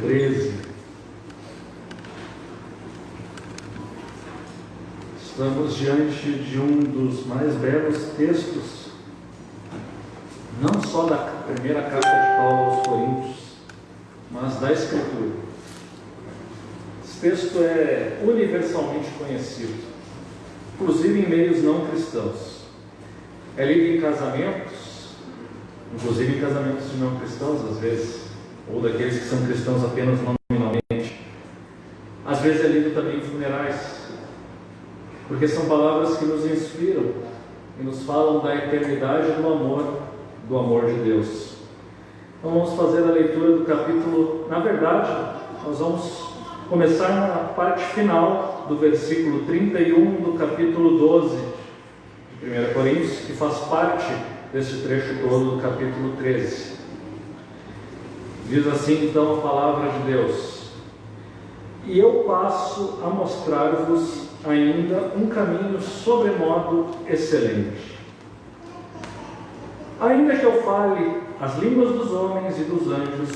13. Estamos diante de um dos mais belos textos, não só da primeira carta de Paulo aos Coríntios, mas da Escritura. Esse texto é universalmente conhecido, inclusive em meios não cristãos. É lido em casamentos, inclusive em casamentos de não cristãos, às vezes, ou daqueles que são cristãos apenas nominalmente. Às vezes é lido também em funerais, porque são palavras que nos inspiram e nos falam da eternidade e do amor de Deus. Então vamos fazer a leitura do capítulo. Na verdade, nós vamos começar na parte final do versículo 31 do capítulo 12 de 1 Coríntios, que faz parte deste trecho todo do capítulo 13. Diz assim então a palavra de Deus: E eu passo a mostrar-vos ainda um caminho sobremodo excelente. Ainda que eu fale as línguas dos homens e dos anjos,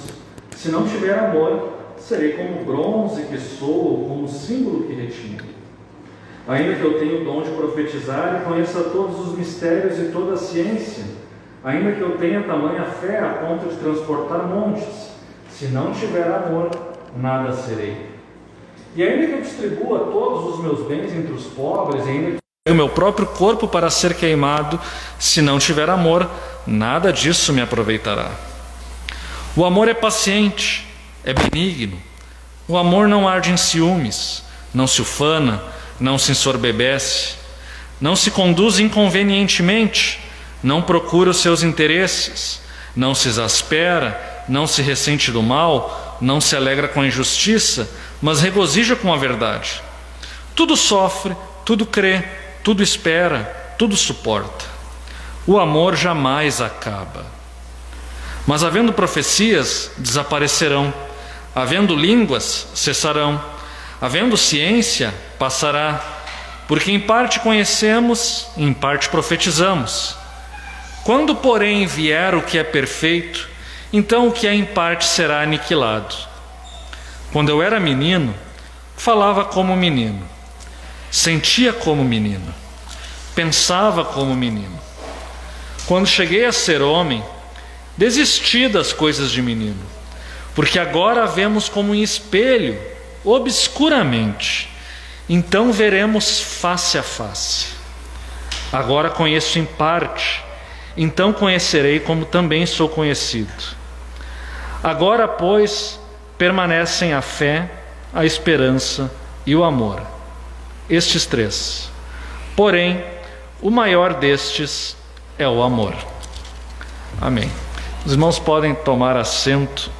se não tiver amor, serei como bronze que soa, ou como símbolo que retina. Ainda que eu tenha o dom de profetizar e conheça todos os mistérios e toda a ciência, ainda que eu tenha tamanha fé a ponto de transportar montes, se não tiver amor, nada serei. E ainda que eu distribua todos os meus bens entre os pobres, e ainda que eu o meu próprio corpo para ser queimado, se não tiver amor, nada disso me aproveitará. O amor é paciente, é benigno. O amor não arde em ciúmes, não se ufana, não se ensoberbece, não se conduz inconvenientemente, não procura os seus interesses, não se exaspera, não se ressente do mal, não se alegra com a injustiça, mas regozija com a verdade. Tudo sofre, tudo crê, tudo espera, tudo suporta. O amor jamais acaba. Mas havendo profecias, desaparecerão. Havendo línguas, cessarão. Havendo ciência, passará. Porque em parte conhecemos, em parte profetizamos. Quando, porém, vier o que é perfeito, então o que é em parte será aniquilado. Quando eu era menino, falava como menino, sentia como menino, pensava como menino. Quando cheguei a ser homem, desisti das coisas de menino, porque agora vemos como em espelho, obscuramente, então veremos face a face. Agora conheço em parte, então conhecerei como também sou conhecido. Agora, pois, permanecem a fé, a esperança e o amor. Estes três. Porém, o maior destes é o amor. Amém. Os irmãos podem tomar assento.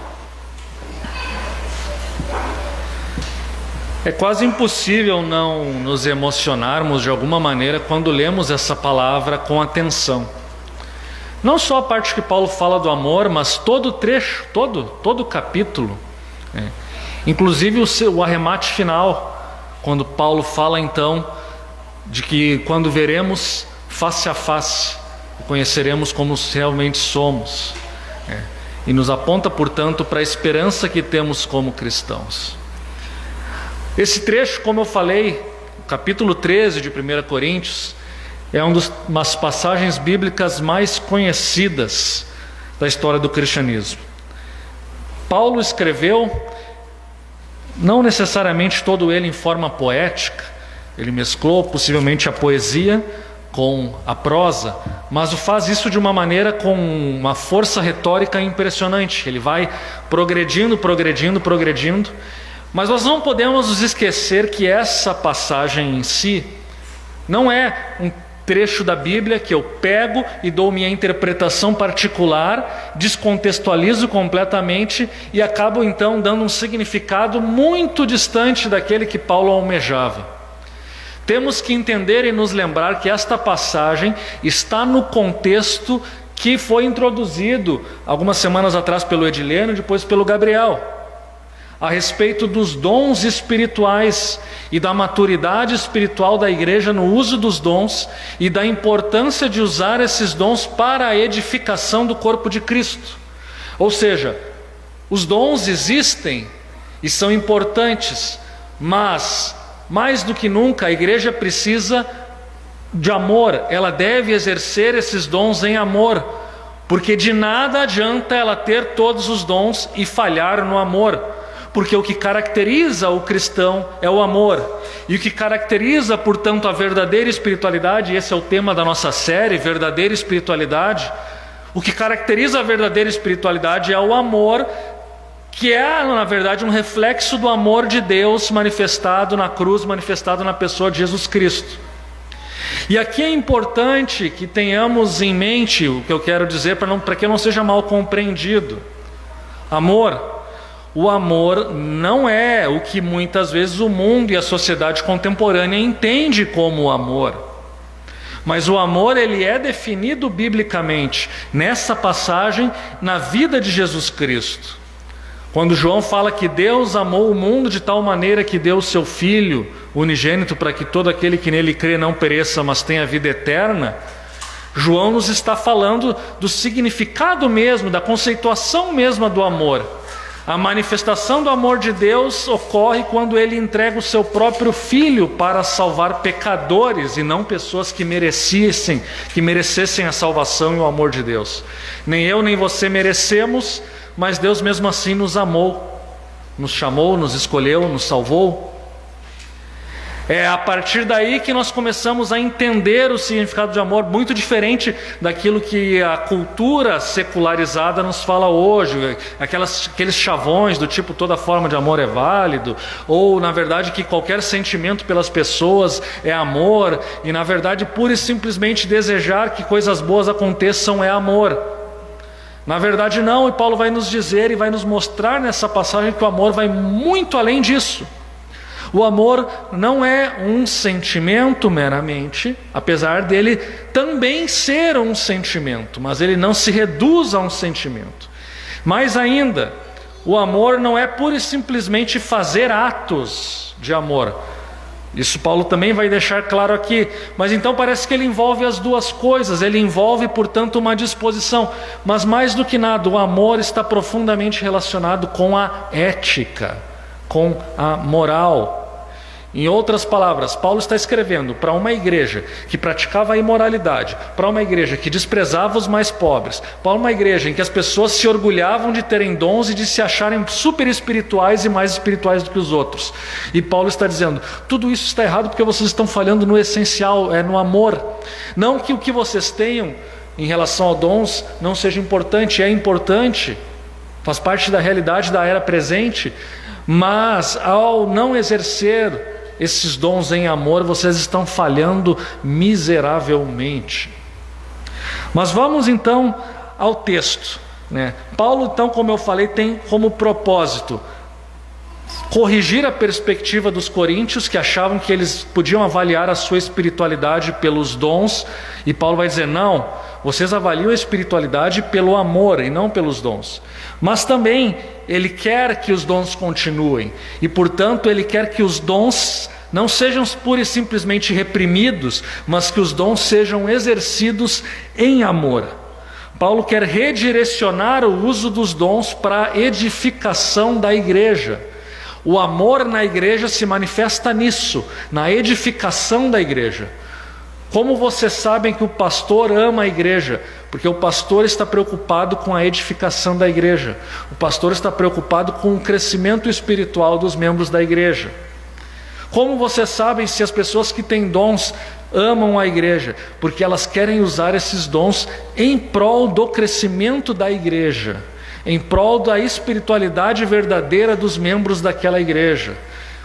É quase impossível não nos emocionarmos de alguma maneira quando lemos essa palavra com atenção. Não só a parte que Paulo fala do amor, mas todo o trecho, todo o capítulo. Inclusive o arremate final, quando Paulo fala então de que quando veremos face a face, conheceremos como realmente somos, e nos aponta, portanto, para a esperança que temos como cristãos. Esse trecho, como eu falei, o capítulo 13 de 1 Coríntios, é uma das passagens bíblicas mais conhecidas da história do cristianismo. Paulo escreveu, não necessariamente todo ele em forma poética, ele mesclou possivelmente a poesia com a prosa, mas faz isso de uma maneira com uma força retórica impressionante. Ele vai progredindo, mas nós não podemos nos esquecer que essa passagem em si não é um trecho da Bíblia que eu pego e dou minha interpretação particular, descontextualizo completamente e acabo então dando um significado muito distante daquele que Paulo almejava. Temos que entender e nos lembrar que esta passagem está no contexto que foi introduzido algumas semanas atrás pelo Edileno e depois pelo Gabriel, a respeito dos dons espirituais e da maturidade espiritual da igreja no uso dos dons e da importância de usar esses dons para a edificação do corpo de Cristo. Ou seja, Os dons existem e são importantes, mas mais do que nunca a igreja precisa de amor. Ela deve exercer esses dons em amor, porque de nada adianta ela ter todos os dons e falhar no amor, porque o que caracteriza o cristão é o amor, e o que caracteriza, portanto, a verdadeira espiritualidade, e esse é o tema da nossa série, verdadeira espiritualidade, o que caracteriza a verdadeira espiritualidade é o amor, que é, na verdade, um reflexo do amor de Deus manifestado na cruz, manifestado na pessoa de Jesus Cristo. E aqui é importante que tenhamos em mente o que eu quero dizer, para que não seja mal compreendido. O amor não é o que muitas vezes o mundo e a sociedade contemporânea entende como amor. Mas o amor, ele é definido biblicamente nessa passagem na vida de Jesus Cristo. Quando João fala que Deus amou o mundo de tal maneira que deu o seu Filho unigênito para que todo aquele que nele crê não pereça, mas tenha vida eterna, João nos está falando do significado mesmo, da conceituação mesma do amor. A manifestação do amor de Deus ocorre quando Ele entrega o seu próprio Filho para salvar pecadores e não pessoas que merecessem a salvação e o amor de Deus. Nem eu nem você merecemos, mas Deus mesmo assim nos amou, nos chamou, nos escolheu, nos salvou. É a partir daí que nós começamos a entender o significado de amor, muito diferente daquilo que a cultura secularizada nos fala hoje, aqueles chavões do tipo toda forma de amor é válido, ou na verdade que qualquer sentimento pelas pessoas é amor, e na verdade pura e simplesmente desejar que coisas boas aconteçam é amor. Na verdade não, e Paulo vai nos dizer e vai nos mostrar nessa passagem que o amor vai muito além disso. O amor não é um sentimento meramente, apesar dele também ser um sentimento, mas ele não se reduz a um sentimento. Mais ainda, o amor não é pura e simplesmente fazer atos de amor. Isso Paulo também vai deixar claro aqui, mas então parece que ele envolve as duas coisas, ele envolve, portanto, uma disposição, mas mais do que nada, o amor está profundamente relacionado com a ética, com a moral. Em outras palavras, Paulo está escrevendo para uma igreja que praticava a imoralidade, para uma igreja que desprezava os mais pobres, para uma igreja em que as pessoas se orgulhavam de terem dons e de se acharem super espirituais e mais espirituais do que os outros. E Paulo está dizendo, tudo isso está errado porque vocês estão falhando no essencial, no amor. Não que o que vocês tenham em relação a dons não seja importante, é importante, faz parte da realidade da era presente, mas ao não exercer esses dons em amor, vocês estão falhando miseravelmente. Mas vamos então ao texto, Paulo, então, como eu falei, tem como propósito corrigir a perspectiva dos coríntios que achavam que eles podiam avaliar a sua espiritualidade pelos dons, e Paulo vai dizer, não, vocês avaliam a espiritualidade pelo amor e não pelos dons. Mas também ele quer que os dons continuem, e portanto ele quer que os dons não sejam pura e simplesmente reprimidos, mas que os dons sejam exercidos em amor. Paulo quer redirecionar o uso dos dons para a edificação da igreja. O amor na igreja se manifesta nisso, na edificação da igreja. Como vocês sabem que o pastor ama a igreja? Porque o pastor está preocupado com a edificação da igreja. O pastor está preocupado com o crescimento espiritual dos membros da igreja. Como vocês sabem se as pessoas que têm dons amam a igreja? Porque elas querem usar esses dons em prol do crescimento da igreja, em prol da espiritualidade verdadeira dos membros daquela igreja.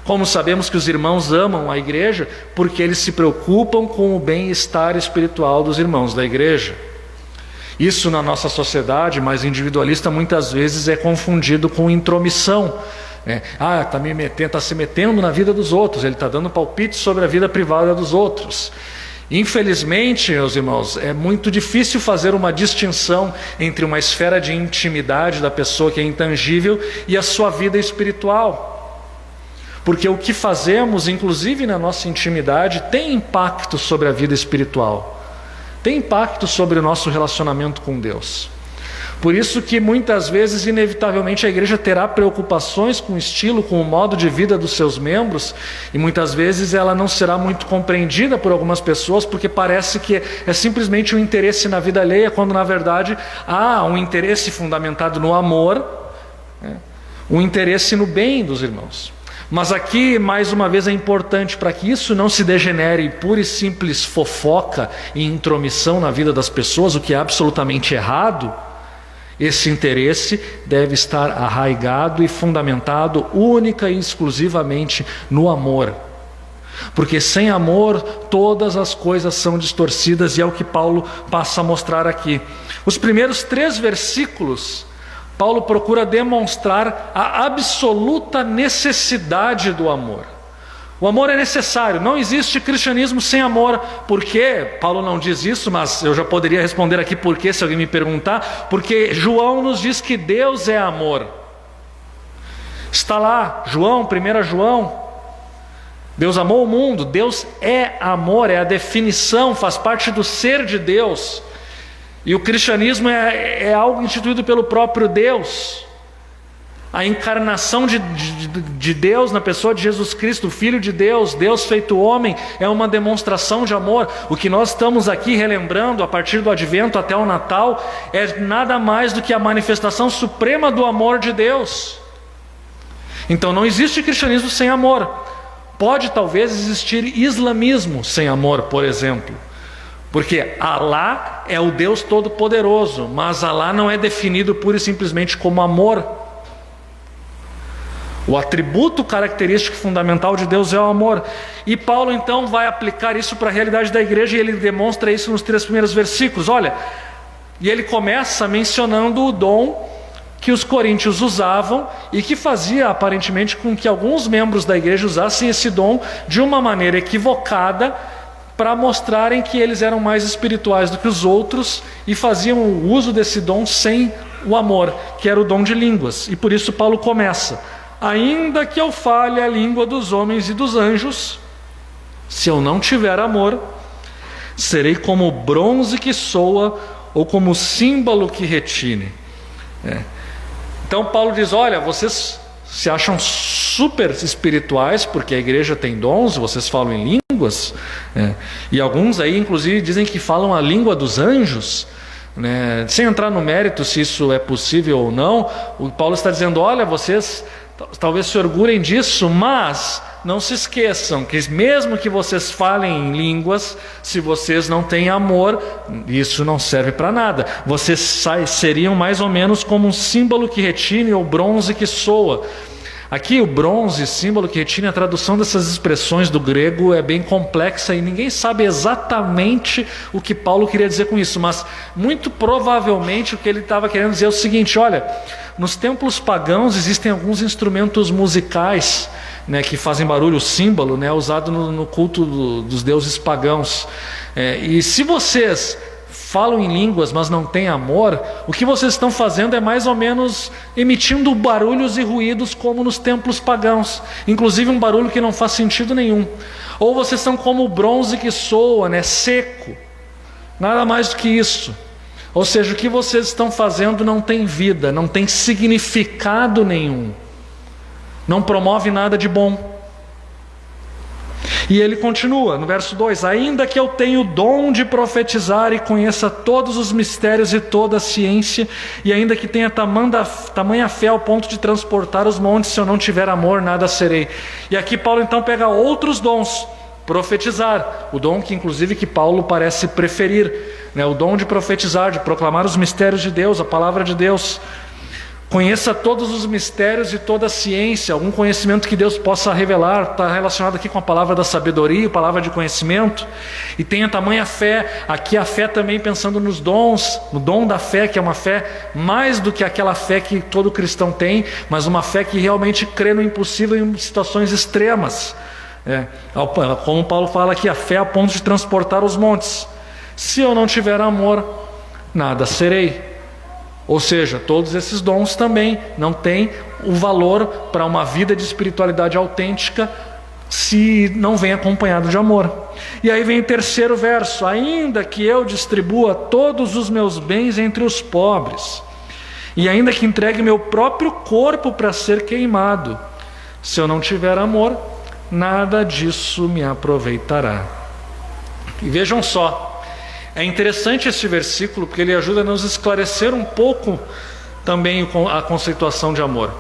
Como sabemos que os irmãos amam a igreja? Porque eles se preocupam com o bem-estar espiritual dos irmãos da igreja. Isso na nossa sociedade mais individualista muitas vezes é confundido com intromissão. Está se metendo na vida dos outros, ele está dando palpite sobre a vida privada dos outros. Infelizmente, meus irmãos, é muito difícil fazer uma distinção entre uma esfera de intimidade da pessoa que é intangível e a sua vida espiritual. Porque o que fazemos, inclusive na nossa intimidade, tem impacto sobre a vida espiritual, tem impacto sobre o nosso relacionamento com Deus. Por isso que muitas vezes, inevitavelmente, a igreja terá preocupações com o estilo, com o modo de vida dos seus membros, e muitas vezes ela não será muito compreendida por algumas pessoas, porque parece que é simplesmente um interesse na vida alheia, quando na verdade há um interesse fundamentado no amor, um interesse no bem dos irmãos. Mas aqui, mais uma vez, é importante para que isso não se degenere em pura e simples fofoca e intromissão na vida das pessoas, o que é absolutamente errado. Esse interesse deve estar arraigado e fundamentado única e exclusivamente no amor. Porque sem amor, todas as coisas são distorcidas, e é o que Paulo passa a mostrar aqui. Os primeiros 3 versículos, Paulo procura demonstrar a absoluta necessidade do amor. O amor é necessário, não existe cristianismo sem amor. Por quê? Paulo não diz isso, mas eu já poderia responder aqui por quê, se alguém me perguntar. Porque João nos diz que Deus é amor. Está lá, João, 1 João. Deus amou o mundo, Deus é amor, é a definição, faz parte do ser de Deus. E o cristianismo é algo instituído pelo próprio Deus. A encarnação de Deus na pessoa de Jesus Cristo, o Filho de Deus, Deus feito homem, é uma demonstração de amor. O que nós estamos aqui relembrando a partir do Advento até o Natal é nada mais do que a manifestação suprema do amor de Deus. Então não existe cristianismo sem amor. Pode talvez existir islamismo sem amor, por exemplo. Porque Alá é o Deus Todo-Poderoso, mas Alá não é definido pura e simplesmente como amor. O atributo característico fundamental de Deus é o amor. E Paulo então vai aplicar isso para a realidade da igreja, e ele demonstra isso nos 3 primeiros versículos. Olha, e ele começa mencionando o dom que os coríntios usavam e que fazia aparentemente com que alguns membros da igreja usassem esse dom de uma maneira equivocada, para mostrarem que eles eram mais espirituais do que os outros e faziam o uso desse dom sem o amor, que era o dom de línguas. E por isso Paulo começa: ainda que eu fale a língua dos homens e dos anjos, se eu não tiver amor, serei como bronze que soa ou como símbolo que retine. Então Paulo diz: olha, vocês se acham super espirituais porque a igreja tem dons, vocês falam em línguas, e alguns aí inclusive dizem que falam a língua dos anjos, sem entrar no mérito se isso é possível ou não. O Paulo está dizendo: olha, vocês talvez se orgulhem disso, mas não se esqueçam que mesmo que vocês falem em línguas, se vocês não têm amor, isso não serve para nada. Vocês seriam mais ou menos como um símbolo que retine ou bronze que soa. Aqui o bronze, símbolo que retine, a tradução dessas expressões do grego é bem complexa e ninguém sabe exatamente o que Paulo queria dizer com isso, mas muito provavelmente o que ele estava querendo dizer é o seguinte: olha, nos templos pagãos existem alguns instrumentos musicais, que fazem barulho, o símbolo, usado no culto dos deuses pagãos. E se vocês falam em línguas, mas não têm amor, o que vocês estão fazendo é mais ou menos emitindo barulhos e ruídos como nos templos pagãos, inclusive um barulho que não faz sentido nenhum. Ou vocês são como o bronze que soa, seco, nada mais do que isso. Ou seja, o que vocês estão fazendo não tem vida, não tem significado nenhum, não promove nada de bom. E ele continua no verso 2: ainda que eu tenha o dom de profetizar e conheça todos os mistérios e toda a ciência, e ainda que tenha tamanha fé ao ponto de transportar os montes, se eu não tiver amor, nada serei. E aqui Paulo então pega outros dons. Profetizar, o dom que inclusive que Paulo parece preferir, o dom de profetizar, de proclamar os mistérios de Deus, a palavra de Deus. Conheça todos os mistérios e toda a ciência, algum conhecimento que Deus possa revelar, está relacionado aqui com a palavra da sabedoria, a palavra de conhecimento. E tenha tamanha fé, aqui a fé também pensando nos dons, no dom da fé, que é uma fé mais do que aquela fé que todo cristão tem, mas uma fé que realmente crê no impossível em situações extremas. Como Paulo fala aqui, a fé a ponto de transportar os montes. Se eu não tiver amor, nada serei. Ou seja, todos esses dons também não têm o valor para uma vida de espiritualidade autêntica se não vem acompanhado de amor. E aí vem o terceiro verso: ainda que eu distribua todos os meus bens entre os pobres e ainda que entregue meu próprio corpo para ser queimado. Se eu não tiver amor, nada disso me aproveitará. E vejam só, é interessante esse versículo porque ele ajuda a nos esclarecer um pouco também a conceituação de amor.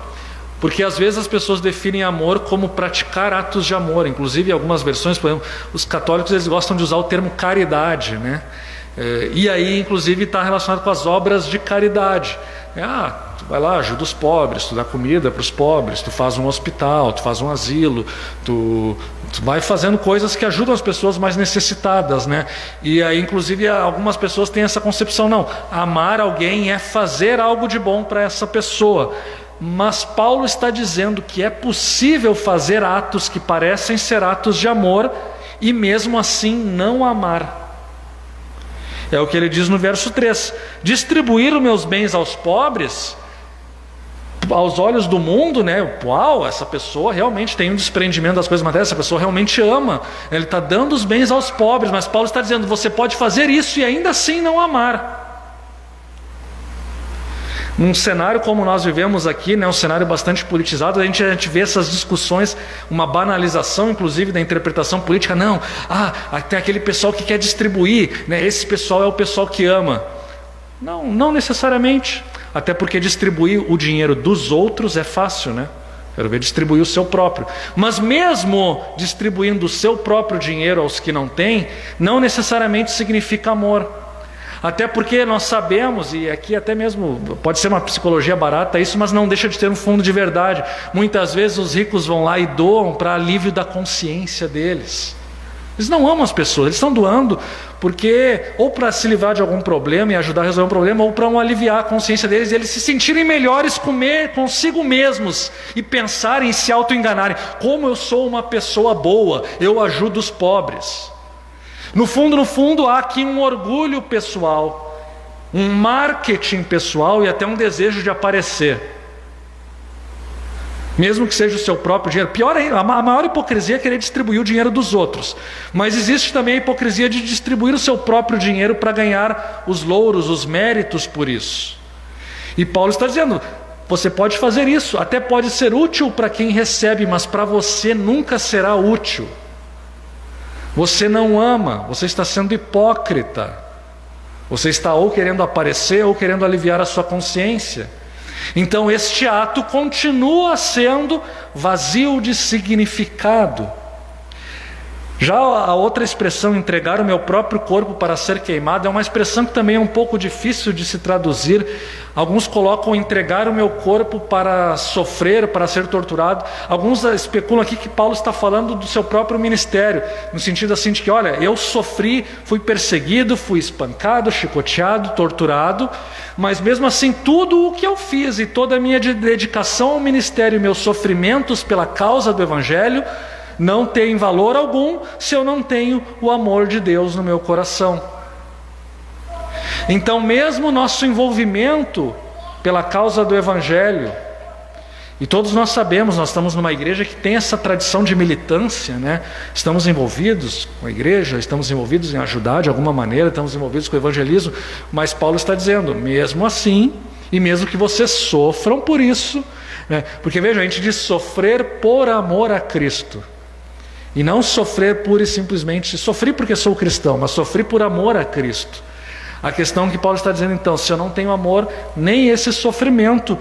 Porque às vezes as pessoas definem amor como praticar atos de amor. Inclusive em algumas versões, por exemplo, os católicos eles gostam de usar o termo caridade, né? E aí inclusive está relacionado com as obras de caridade. Tu vai lá, ajuda os pobres, tu dá comida para os pobres, tu faz um hospital, tu faz um asilo, tu vai fazendo coisas que ajudam as pessoas mais necessitadas, né? E aí inclusive algumas pessoas têm essa concepção, não, amar alguém é fazer algo de bom para essa pessoa. Mas Paulo está dizendo que é possível fazer atos que parecem ser atos de amor e mesmo assim não amar. É o que ele diz no verso 3: distribuir os meus bens aos pobres, aos olhos do mundo, né? Uau, essa pessoa realmente tem um desprendimento das coisas materiais, essa pessoa realmente ama, ele está dando os bens aos pobres. Mas Paulo está dizendo, você pode fazer isso e ainda assim não amar. Num cenário como nós vivemos aqui, né, um cenário bastante politizado, a gente vê essas discussões, uma banalização inclusive da interpretação política. Não, tem aquele pessoal que quer distribuir, né, esse pessoal é o pessoal que ama. Não necessariamente, até porque distribuir o dinheiro dos outros é fácil, né? Quero ver distribuir o seu próprio. Mas mesmo distribuindo o seu próprio dinheiro aos que não têm, não necessariamente significa amor. Até porque nós sabemos, e aqui até mesmo pode ser uma psicologia barata isso, mas não deixa de ter um fundo de verdade. Muitas vezes os ricos vão lá e doam para alívio da consciência deles. Eles não amam as pessoas, eles estão doando porque ou para se livrar de algum problema e ajudar a resolver um problema, ou para aliviar a consciência deles e eles se sentirem melhores consigo mesmos e pensarem em se auto-enganarem. Como eu sou uma pessoa boa, eu ajudo os pobres. No fundo, há aqui um orgulho pessoal, um marketing pessoal e até um desejo de aparecer. Mesmo que seja o seu próprio dinheiro. Pior ainda, a maior hipocrisia é querer distribuir o dinheiro dos outros. Mas existe também a hipocrisia de distribuir o seu próprio dinheiro para ganhar os louros, os méritos por isso. E Paulo está dizendo, você pode fazer isso, até pode ser útil para quem recebe, mas para você nunca será útil. Você não ama, você está sendo hipócrita. Você está ou querendo aparecer ou querendo aliviar a sua consciência. Então este ato continua sendo vazio de significado. Já a outra expressão, entregar o meu próprio corpo para ser queimado, é uma expressão que também é um pouco difícil de se traduzir. Alguns colocam entregar o meu corpo para sofrer, para ser torturado. Alguns especulam aqui que Paulo está falando do seu próprio ministério, no sentido assim de que, olha, eu sofri, fui perseguido, fui espancado, chicoteado, torturado, mas mesmo assim tudo o que eu fiz e toda a minha dedicação ao ministério e meus sofrimentos pela causa do Evangelho não tem valor algum se eu não tenho o amor de Deus no meu coração. Então mesmo o nosso envolvimento pela causa do Evangelho, e todos nós sabemos, nós estamos numa igreja que tem essa tradição de militância, né? Estamos envolvidos com a igreja, estamos envolvidos em ajudar de alguma maneira, estamos envolvidos com o evangelismo, mas Paulo está dizendo, mesmo assim, e mesmo que vocês sofram por isso, né? Porque veja, a gente diz sofrer por amor a Cristo. E não sofrer pura e simplesmente, sofri porque sou cristão, mas sofri por amor a Cristo. A questão que Paulo está dizendo então, se eu não tenho amor, nem esse sofrimento,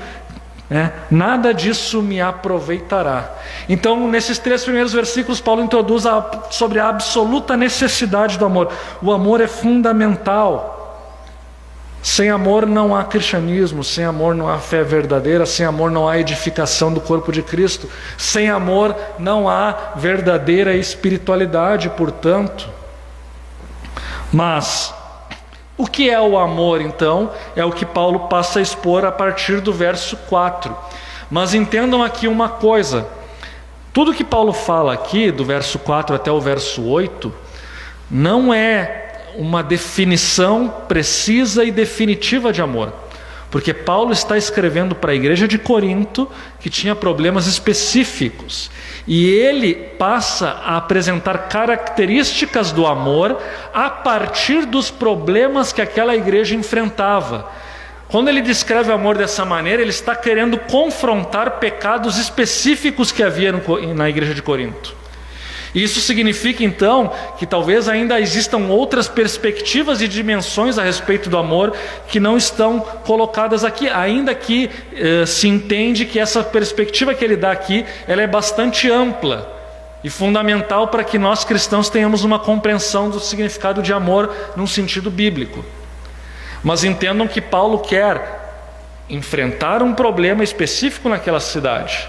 né, nada disso me aproveitará. Então nesses 3 primeiros versículos Paulo introduz sobre a absoluta necessidade do amor. O amor é fundamental. Sem amor não há cristianismo, sem amor não há fé verdadeira, sem amor não há edificação do corpo de Cristo, sem amor não há verdadeira espiritualidade, portanto. Mas o que é o amor então? É o que Paulo passa a expor a partir do verso 4. Mas entendam aqui uma coisa, tudo que Paulo fala aqui, do verso 4 até o verso 8, não é uma definição precisa e definitiva de amor, porque Paulo está escrevendo para a igreja de Corinto, que tinha problemas específicos, e ele passa a apresentar características do amor a partir dos problemas que aquela igreja enfrentava. Quando ele descreve o amor dessa maneira, ele está querendo confrontar pecados específicos que havia na igreja de Corinto. Isso significa então que talvez ainda existam outras perspectivas e dimensões a respeito do amor que não estão colocadas aqui, ainda que se entende que essa perspectiva que ele dá aqui, ela é bastante ampla e fundamental para que nós cristãos tenhamos uma compreensão do significado de amor num sentido bíblico. Mas entendam que Paulo quer enfrentar um problema específico naquela cidade.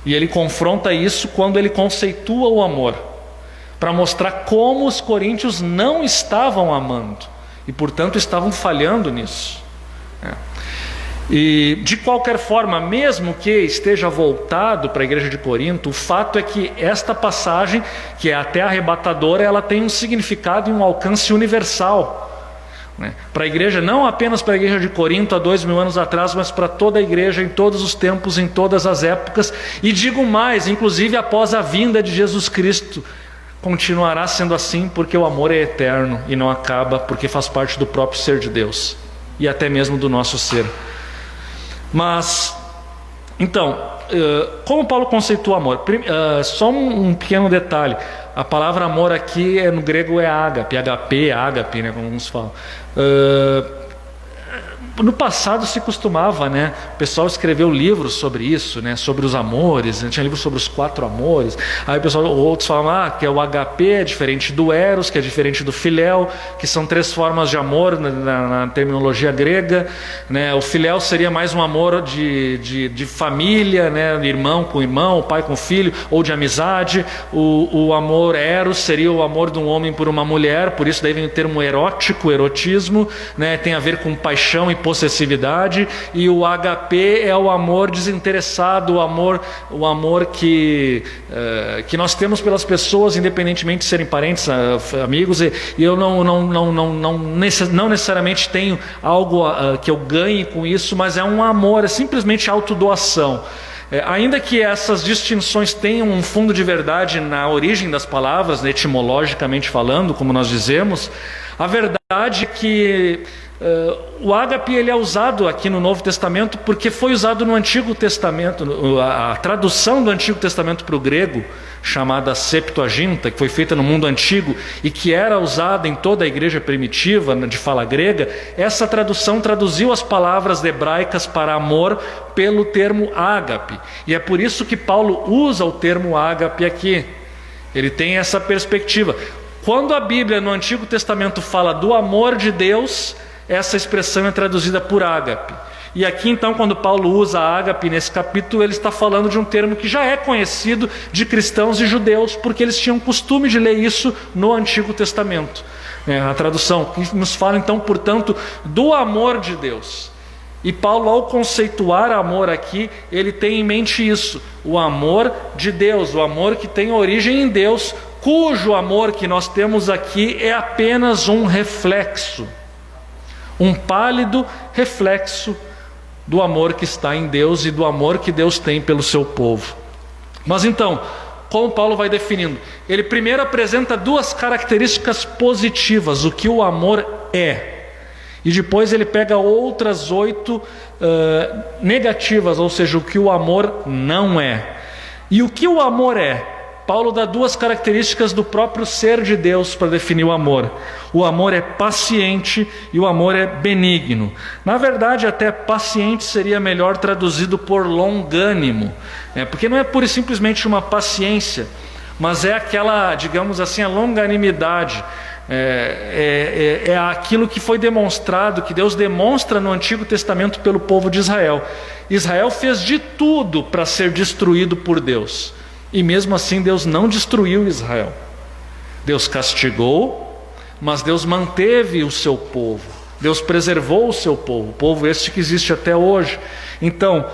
E ele confronta isso quando ele conceitua o amor, para mostrar como os coríntios não estavam amando e, portanto, estavam falhando nisso. E, de qualquer forma, mesmo que esteja voltado para a igreja de Corinto, o fato é que esta passagem, que é até arrebatadora, ela tem um significado e um alcance universal. Para a igreja, não apenas para a igreja de Corinto há 2000 anos atrás, mas para toda a igreja, em todos os tempos, em todas as épocas, e digo mais, inclusive após a vinda de Jesus Cristo, continuará sendo assim, porque o amor é eterno e não acaba, porque faz parte do próprio ser de Deus, e até mesmo do nosso ser. Mas, então, como Paulo conceitua o amor? Só um pequeno detalhe. A palavra amor aqui no grego é ágape, ágape, como uns falam. No passado se costumava, o pessoal escreveu livros sobre isso, sobre os amores, tinha livros sobre os 4 amores. Aí outros falavam que o HP é diferente do eros, que é diferente do filéu, que são 3 formas de amor na terminologia grega. O filéu seria mais um amor de família, irmão com irmão, pai com filho, ou de amizade. O amor eros seria o amor de um homem por uma mulher, por isso daí vem o termo erótico, erotismo, tem a ver com paixão e possessividade. E o HP é o amor desinteressado, o amor que nós temos pelas pessoas, independentemente de serem parentes, amigos. E eu não necessariamente tenho algo que eu ganhe com isso, mas é um amor, é simplesmente autodoação. Ainda que essas distinções tenham um fundo de verdade na origem das palavras, etimologicamente falando, como nós dizemos, a verdade é que o ágape ele é usado aqui no Novo Testamento porque foi usado no Antigo Testamento. A tradução do Antigo Testamento para o grego, chamada Septuaginta, que foi feita no mundo antigo e que era usada em toda a igreja primitiva de fala grega, essa tradução traduziu as palavras hebraicas para amor pelo termo ágape. E é por isso que Paulo usa o termo ágape aqui. Ele tem essa perspectiva. Quando a Bíblia no Antigo Testamento fala do amor de Deus, essa expressão é traduzida por ágape. E aqui então, quando Paulo usa ágape nesse capítulo, ele está falando de um termo que já é conhecido de cristãos e judeus, porque eles tinham costume de ler isso no Antigo Testamento. A tradução que nos fala então, portanto, do amor de Deus. E Paulo, ao conceituar amor aqui, ele tem em mente isso: o amor de Deus, o amor que tem origem em Deus, cujo amor que nós temos aqui é apenas um reflexo, um pálido reflexo do amor que está em Deus e do amor que Deus tem pelo seu povo. Mas então, como Paulo vai definindo? Ele primeiro apresenta 2 características positivas, o que o amor é. E depois ele pega outras 8 negativas, ou seja, o que o amor não é. E o que o amor é? Paulo dá 2 características do próprio ser de Deus para definir o amor. O amor é paciente e o amor é benigno. Na verdade, até paciente seria melhor traduzido por longânimo, porque não é pura e simplesmente uma paciência, mas é aquela, digamos assim, a longanimidade. É aquilo que foi demonstrado, que Deus demonstra no Antigo Testamento pelo povo de Israel. Israel fez de tudo para ser destruído por Deus. E mesmo assim Deus não destruiu Israel. Deus castigou, mas Deus manteve o seu povo. Deus preservou o seu povo, o povo este que existe até hoje. Então,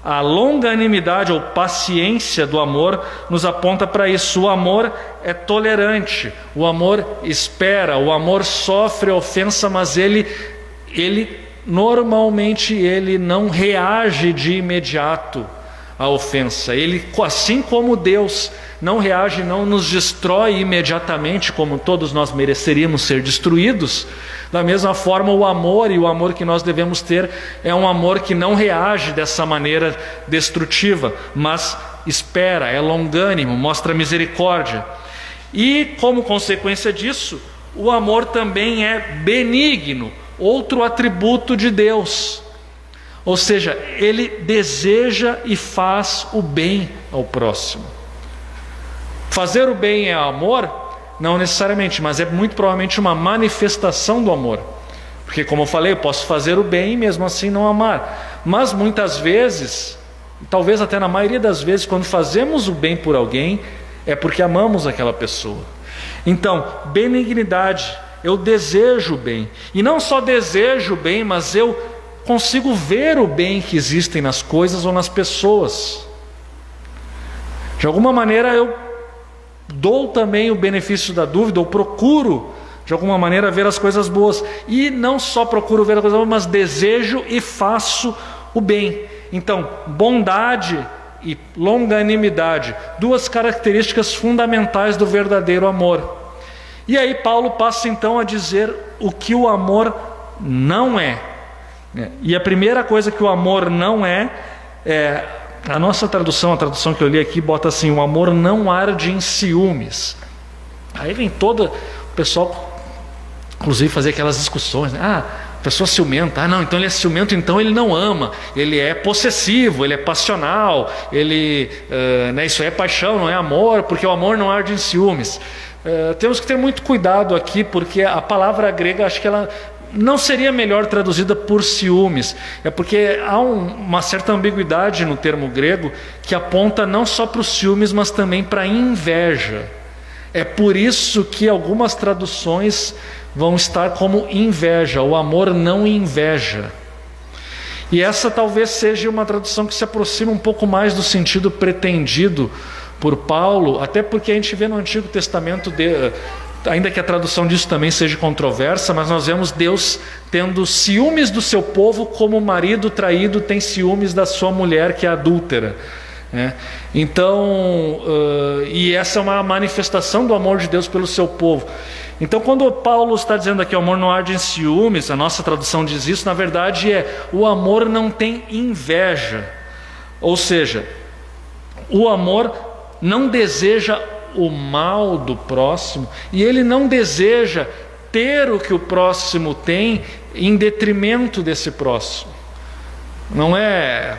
a longanimidade ou paciência do amor nos aponta para isso. O amor é tolerante, o amor espera, o amor sofre a ofensa, mas ele normalmente ele não reage de imediato à ofensa. Ele, assim como Deus não reage, não nos destrói imediatamente, como todos nós mereceríamos ser destruídos, da mesma forma o amor, e o amor que nós devemos ter, é um amor que não reage dessa maneira destrutiva, mas espera, é longânimo, mostra misericórdia. E como consequência disso, o amor também é benigno, outro atributo de Deus. Ou seja, ele deseja e faz o bem ao próximo. Fazer o bem é amor? Não necessariamente, mas é muito provavelmente uma manifestação do amor. Porque, como eu falei, eu posso fazer o bem e mesmo assim não amar. Mas muitas vezes, talvez até na maioria das vezes, quando fazemos o bem por alguém, é porque amamos aquela pessoa. Então, benignidade, eu desejo o bem. E não só desejo o bem, mas eu consigo ver o bem que existem nas coisas ou nas pessoas. De alguma maneira eu dou também o benefício da dúvida, ou procuro de alguma maneira ver as coisas boas. E não só procuro ver as coisas boas, mas desejo e faço o bem. Então, bondade e longanimidade, duas características fundamentais do verdadeiro amor. E aí Paulo passa então a dizer o que o amor não é. E a primeira coisa que o amor não é, a nossa tradução, a tradução que eu li aqui, bota assim: o amor não arde em ciúmes. Aí vem todo o pessoal, inclusive, fazer aquelas discussões, né? A pessoa ciumenta, não, então ele é ciumento, então ele não ama, ele é possessivo, ele é passional, isso é paixão, não é amor, porque o amor não arde em ciúmes. Temos que ter muito cuidado aqui, porque a palavra grega, acho que ela não seria melhor traduzida por ciúmes, porque há uma certa ambiguidade no termo grego que aponta não só para os ciúmes, mas também para a inveja. É por isso que algumas traduções vão estar como inveja, o amor não inveja. E essa talvez seja uma tradução que se aproxima um pouco mais do sentido pretendido por Paulo, até porque a gente vê no Antigo Testamento, ainda que a tradução disso também seja controversa, mas nós vemos Deus tendo ciúmes do seu povo como o marido traído tem ciúmes da sua mulher que é adúltera. Então, e essa é uma manifestação do amor de Deus pelo seu povo. Então, quando Paulo está dizendo aqui o amor não arde em ciúmes, a nossa tradução diz isso, na verdade o amor não tem inveja. Ou seja, o amor não deseja o mal do próximo, e ele não deseja ter o que o próximo tem em detrimento desse próximo. Não é,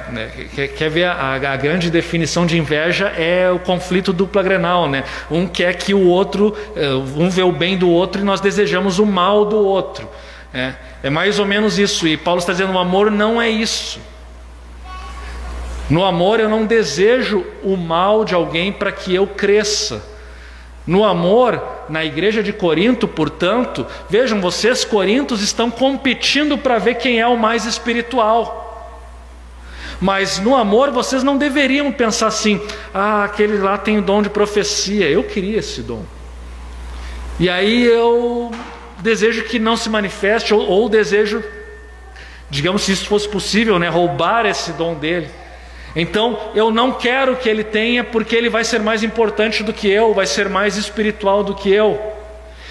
quer ver a grande definição de inveja é o conflito dupla grenal, né? Um quer que o outro, um vê o bem do outro e nós desejamos o mal do outro. É mais ou menos isso, e Paulo está dizendo: o amor não é isso. No amor eu não desejo o mal de alguém para que eu cresça. No amor, na igreja de Corinto, portanto, vejam, vocês corintos estão competindo para ver quem é o mais espiritual. Mas no amor vocês não deveriam pensar assim: aquele lá tem o dom de profecia, eu queria esse dom. E aí eu desejo que não se manifeste, ou desejo, digamos, se isso fosse possível, roubar esse dom dele. Então eu não quero que ele tenha, porque ele vai ser mais importante do que eu, vai ser mais espiritual do que eu.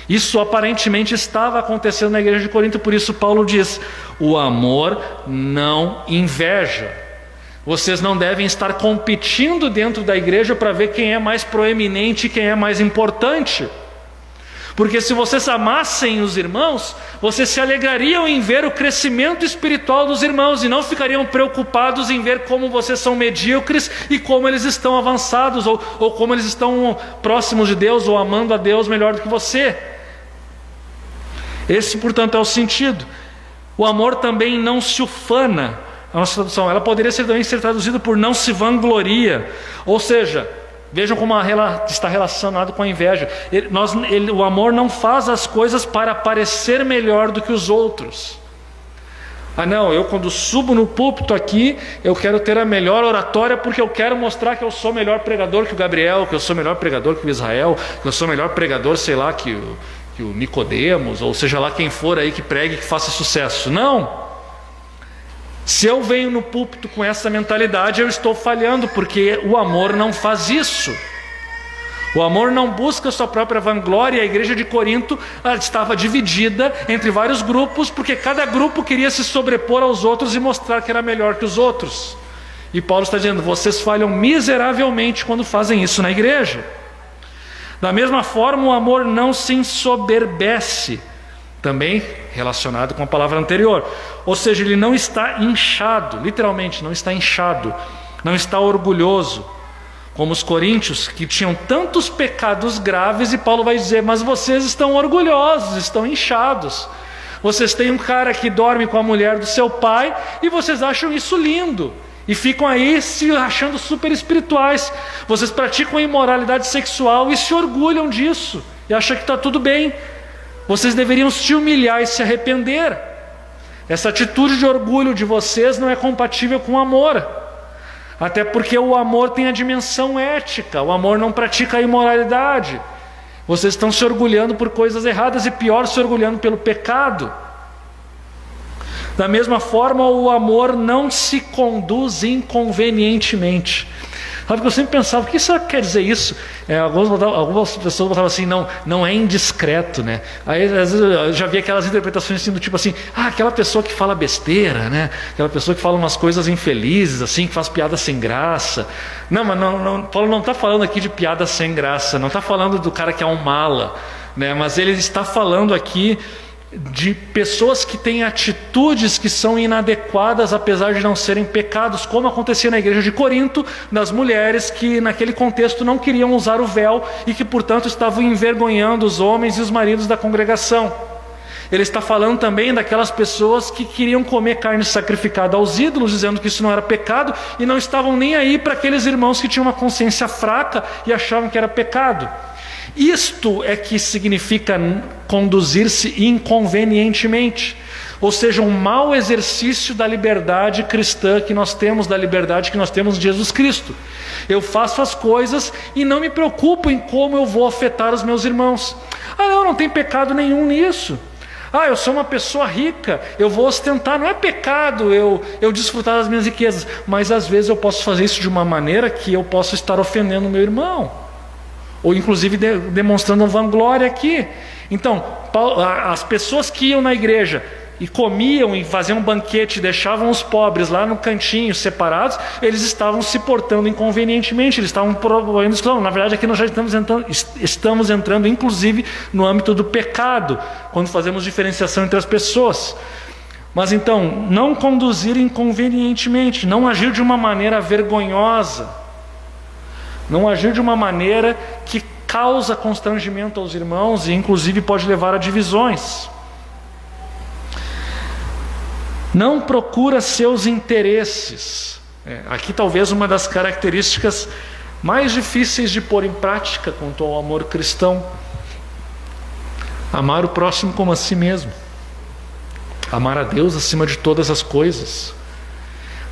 Isso aparentemente estava acontecendo na igreja de Corinto, por isso Paulo diz: o amor não inveja. Vocês não devem estar competindo dentro da igreja para ver quem é mais proeminente e quem é mais importante. Porque se vocês amassem os irmãos, vocês se alegrariam em ver o crescimento espiritual dos irmãos e não ficariam preocupados em ver como vocês são medíocres e como eles estão avançados, ou como eles estão próximos de Deus, ou amando a Deus melhor do que você. Esse, portanto, é o sentido. O amor também não se ufana. A nossa tradução, ela poderia também ser traduzida por não se vangloria. Ou seja, vejam como está relacionado com a inveja. O amor não faz as coisas para parecer melhor do que os outros. Não, eu quando subo no púlpito aqui, eu quero ter a melhor oratória porque eu quero mostrar que eu sou melhor pregador que o Gabriel, que eu sou melhor pregador que o Israel, que eu sou melhor pregador, sei lá, que o Nicodemos, ou seja lá quem for aí que pregue, que faça sucesso. Não! Se eu venho no púlpito com essa mentalidade, eu estou falhando, porque o amor não faz isso. O amor não busca a sua própria vanglória. A igreja de Corinto estava dividida entre vários grupos, porque cada grupo queria se sobrepor aos outros e mostrar que era melhor que os outros. E Paulo está dizendo: vocês falham miseravelmente quando fazem isso na igreja. Da mesma forma, o amor não se ensoberbece, também relacionado com a palavra anterior. Ou seja, ele não está inchado, literalmente não está inchado, não está orgulhoso, como os coríntios, que tinham tantos pecados graves, e Paulo vai dizer: mas vocês estão orgulhosos, estão inchados. Vocês têm um cara que dorme com a mulher do seu pai, e vocês acham isso lindo, e ficam aí se achando super espirituais. Vocês praticam imoralidade sexual e se orgulham disso, e acham que está tudo bem. Vocês deveriam se humilhar e se arrepender. Essa atitude de orgulho de vocês não é compatível com o amor. Até porque o amor tem a dimensão ética. O amor não pratica a imoralidade. Vocês estão se orgulhando por coisas erradas, e pior, se orgulhando pelo pecado. Da mesma forma, o amor não se conduz inconvenientemente. Sabe que eu sempre pensava: o que isso quer dizer isso? Algumas pessoas botavam assim: não é indiscreto, né? Aí às vezes eu já vi aquelas interpretações assim, do tipo assim: aquela pessoa que fala besteira, né? Aquela pessoa que fala umas coisas infelizes, assim, que faz piada sem graça. Não, mas Paulo não está falando aqui de piada sem graça, não está falando do cara que é um mala, né? Mas ele está falando aqui de pessoas que têm atitudes que são inadequadas, apesar de não serem pecados, como acontecia na igreja de Corinto, das mulheres que naquele contexto não queriam usar o véu e que portanto estavam envergonhando os homens e os maridos da congregação. Ele está falando também daquelas pessoas que queriam comer carne sacrificada aos ídolos, dizendo que isso não era pecado, e não estavam nem aí para aqueles irmãos que tinham uma consciência fraca e achavam que era pecado. Isto é que significa conduzir-se inconvenientemente, ou seja, um mau exercício da liberdade cristã que nós temos, da liberdade que nós temos de Jesus Cristo. Eu faço as coisas e não me preocupo em como eu vou afetar os meus irmãos. Não tem pecado nenhum nisso. Eu sou uma pessoa rica, eu vou ostentar, não é pecado eu desfrutar das minhas riquezas, mas às vezes eu posso fazer isso de uma maneira que eu posso estar ofendendo o meu irmão, ou inclusive demonstrando vanglória aqui. Então, as pessoas que iam na igreja e comiam e faziam um banquete, deixavam os pobres lá no cantinho separados, eles estavam se portando inconvenientemente, eles estavam promovendo exclusão. Na verdade, aqui nós já estamos entrando inclusive no âmbito do pecado, quando fazemos diferenciação entre as pessoas. Mas então, não conduzir inconvenientemente, não agir de uma maneira vergonhosa, não agir de uma maneira que causa constrangimento aos irmãos e inclusive pode levar a divisões. Não procura seus interesses. Aqui talvez uma das características mais difíceis de pôr em prática quanto ao amor cristão. Amar o próximo como a si mesmo. Amar a Deus acima de todas as coisas.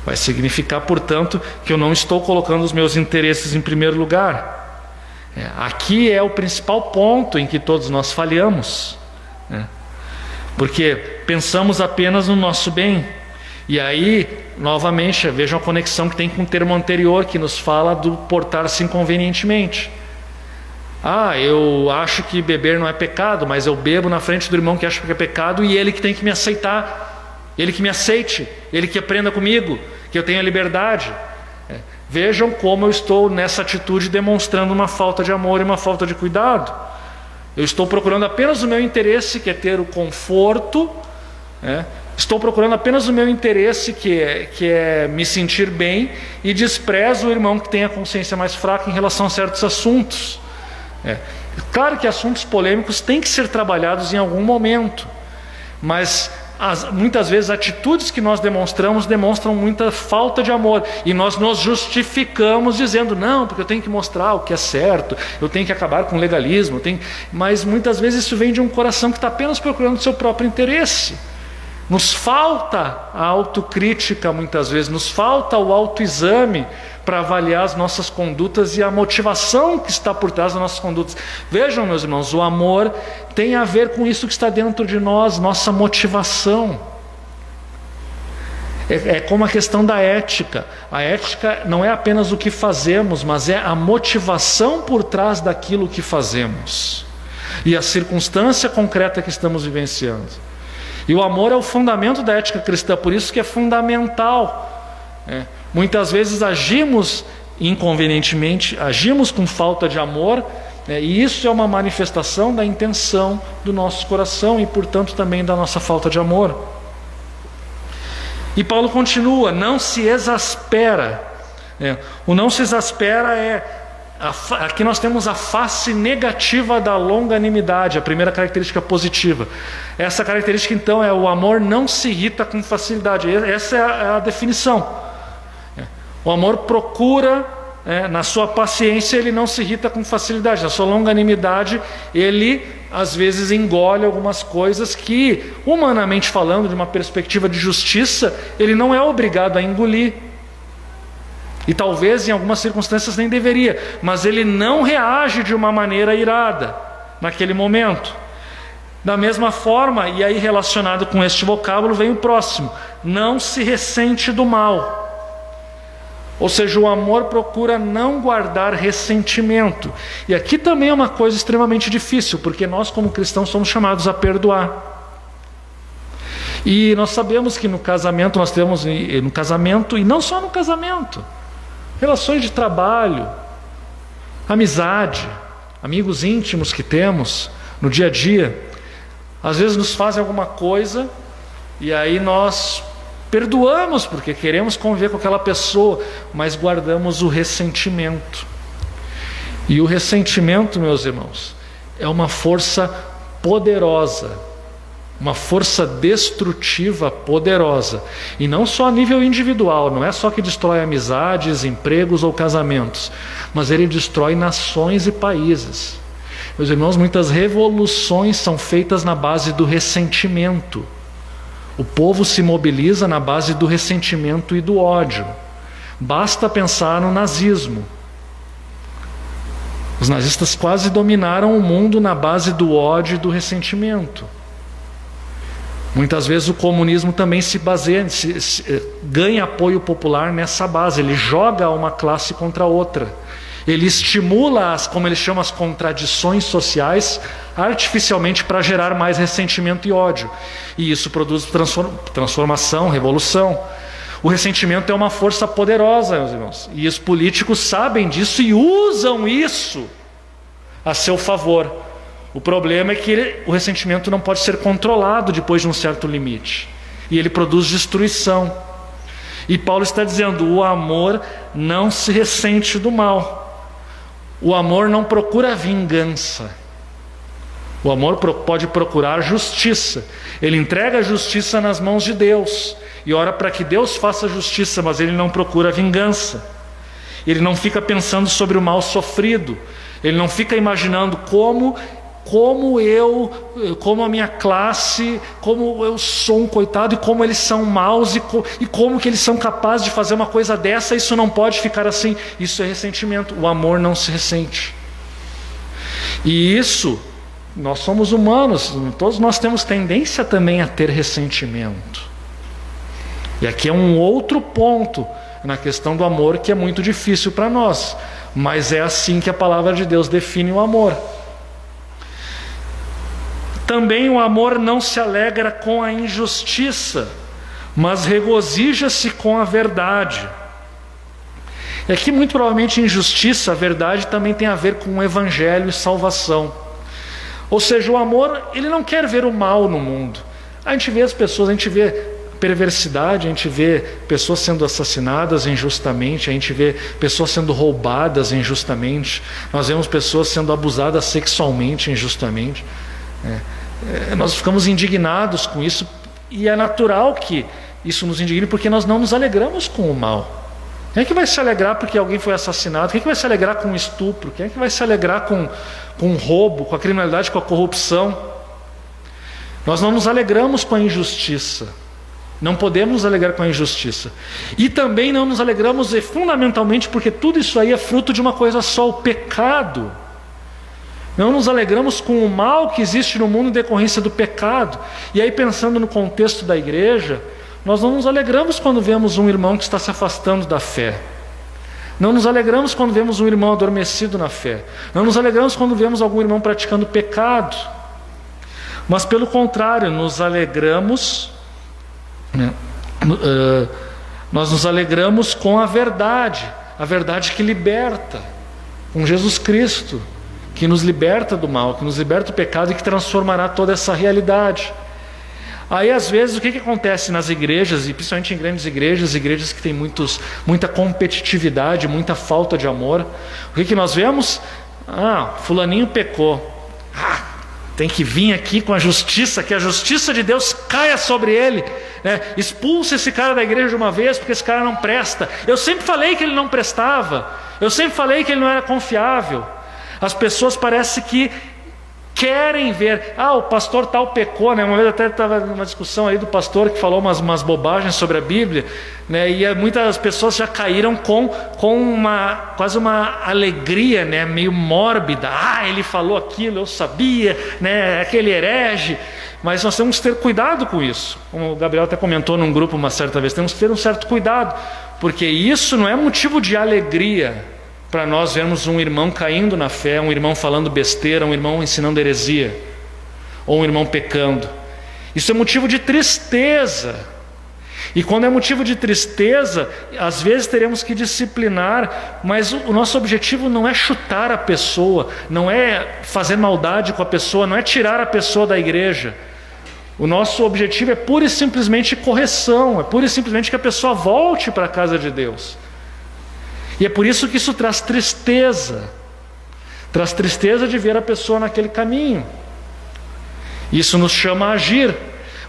Vai significar, portanto, que eu não estou colocando os meus interesses em primeiro lugar. Aqui é o principal ponto em que todos nós falhamos, porque pensamos apenas no nosso bem. E aí, novamente, vejam a conexão que tem com o termo anterior, que nos fala do portar-se inconvenientemente. Eu acho que beber não é pecado, mas eu bebo na frente do irmão que acha que é pecado, e ele que tem que me aceitar, ele que me aceite, ele que aprenda comigo, que eu tenha liberdade. Vejam como eu estou nessa atitude demonstrando uma falta de amor e uma falta de cuidado. Eu estou procurando apenas o meu interesse, que é ter o conforto, estou procurando apenas o meu interesse, que é me sentir bem, e desprezo o irmão que tem a consciência mais fraca em relação a certos assuntos. Claro que assuntos polêmicos têm que ser trabalhados em algum momento, mas muitas vezes atitudes que nós demonstram muita falta de amor, e nós nos justificamos dizendo: não, porque eu tenho que mostrar o que é certo, eu tenho que acabar com o legalismo, mas muitas vezes isso vem de um coração que está apenas procurando o seu próprio interesse. Nos falta a autocrítica, muitas vezes nos falta o autoexame para avaliar as nossas condutas e a motivação que está por trás das nossas condutas. Vejam, meus irmãos, o amor tem a ver com isso que está dentro de nós, nossa motivação. É como a questão da ética. A ética não é apenas o que fazemos, mas é a motivação por trás daquilo que fazemos e a circunstância concreta que estamos vivenciando. E o amor é o fundamento da ética cristã, por isso que é fundamental. Muitas vezes agimos inconvenientemente, agimos com falta de amor, e isso é uma manifestação da intenção do nosso coração e, portanto, também da nossa falta de amor. E Paulo continua: não se exaspera. O não se exaspera aqui nós temos a face negativa da longanimidade, a primeira característica positiva. Essa característica, então, é o amor não se irrita com facilidade. Essa é a definição. O amor procura, na sua paciência, ele não se irrita com facilidade. Na sua longanimidade, ele às vezes engole algumas coisas que, humanamente falando, de uma perspectiva de justiça, ele não é obrigado a engolir. E talvez em algumas circunstâncias nem deveria, mas ele não reage de uma maneira irada naquele momento. Da mesma forma, e aí relacionado com este vocábulo vem o próximo: não se ressente do mal. Ou seja, o amor procura não guardar ressentimento. E aqui também é uma coisa extremamente difícil, porque nós como cristãos somos chamados a perdoar. E nós sabemos que no casamento nós temos, e não só no casamento, relações de trabalho, amizade, amigos íntimos que temos no dia a dia, às vezes nos fazem alguma coisa e aí nós perdoamos porque queremos conviver com aquela pessoa, mas guardamos o ressentimento. E o ressentimento, meus irmãos, é uma força poderosa, uma força destrutiva poderosa. E não só a nível individual, não é só que destrói amizades, empregos ou casamentos, mas ele destrói nações e países. Meus irmãos, muitas revoluções são feitas na base do ressentimento. O povo se mobiliza na base do ressentimento e do ódio. Basta pensar no nazismo. Os nazistas quase dominaram o mundo na base do ódio e do ressentimento. Muitas vezes o comunismo também se baseia, ganha apoio popular nessa base. Ele joga uma classe contra a outra. Ele estimula como eles chamam, as contradições sociais artificialmente para gerar mais ressentimento e ódio. E isso produz transformação, revolução. O ressentimento é uma força poderosa, meus irmãos. E os políticos sabem disso e usam isso a seu favor. O problema é que o ressentimento não pode ser controlado depois de um certo limite. E ele produz destruição. E Paulo está dizendo: o amor não se ressente do mal. O amor não procura vingança. O amor pode procurar justiça. Ele entrega a justiça nas mãos de Deus e ora para que Deus faça justiça, mas ele não procura vingança. Ele não fica pensando sobre o mal sofrido. Ele não fica imaginando como a minha classe, como eu sou um coitado e como eles são maus e como que eles são capazes de fazer uma coisa dessa. Isso não pode ficar assim. Isso é ressentimento. O amor não se ressente. E isso, nós somos humanos, todos nós temos tendência também a ter ressentimento. E aqui é um outro ponto na questão do amor que é muito difícil para nós, mas é assim que a palavra de Deus define o amor. Também o amor não se alegra com a injustiça, mas regozija-se com a verdade. E aqui muito provavelmente injustiça, a verdade também tem a ver com o evangelho e salvação. Ou seja, o amor, ele não quer ver o mal no mundo. A gente vê as pessoas, a gente vê perversidade, a gente vê pessoas sendo assassinadas injustamente, a gente vê pessoas sendo roubadas injustamente, nós vemos pessoas sendo abusadas sexualmente injustamente. Nós ficamos indignados com isso, e é natural que isso nos indigne, porque nós não nos alegramos com o mal. Quem é que vai se alegrar porque alguém foi assassinado? Quem é que vai se alegrar com o estupro? Quem é que vai se alegrar com o roubo, com a criminalidade, com a corrupção? Nós não nos alegramos com a injustiça. Não podemos nos alegrar com a injustiça. E também não nos alegramos fundamentalmente porque tudo isso aí é fruto de uma coisa só, o pecado. Não nos alegramos com o mal que existe no mundo em decorrência do pecado. E aí, pensando no contexto da igreja, Nós não nos alegramos quando vemos um irmão que está se afastando da fé. Não nos alegramos quando vemos um irmão adormecido na fé. Não nos alegramos quando vemos algum irmão praticando pecado. Mas pelo contrário, nos alegramos, nós nos alegramos com a verdade que liberta, com Jesus Cristo, que nos liberta do mal, que nos liberta do pecado e que transformará toda essa realidade. Aí às vezes o que acontece nas igrejas, e principalmente em grandes igrejas que têm muita competitividade, muita falta de amor, o que nós vemos? Fulaninho pecou, tem que vir aqui com a justiça, que a justiça de Deus caia sobre ele, né? Expulsa esse cara da igreja de uma vez, porque esse cara não presta. Eu sempre falei que ele não prestava, eu sempre falei que ele não era confiável. As pessoas parecem que querem ver, o pastor tal pecou, né? Uma vez até estava numa discussão aí do pastor que falou umas bobagens sobre a Bíblia, né? E muitas pessoas já caíram com quase uma alegria, né? Meio mórbida. Ele falou aquilo, eu sabia, né? Aquele herege. Mas nós temos que ter cuidado com isso. Como o Gabriel até comentou num grupo uma certa vez, temos que ter um certo cuidado, porque isso não é motivo de alegria para nós vermos um irmão caindo na fé, um irmão falando besteira, um irmão ensinando heresia, ou um irmão pecando. Isso é motivo de tristeza. E quando é motivo de tristeza, às vezes teremos que disciplinar, mas o nosso objetivo não é chutar a pessoa, não é fazer maldade com a pessoa, não é tirar a pessoa da igreja. O nosso objetivo é pura e simplesmente correção, é pura e simplesmente que a pessoa volte para a casa de Deus. E é por isso que isso traz tristeza de ver a pessoa naquele caminho. Isso nos chama a agir,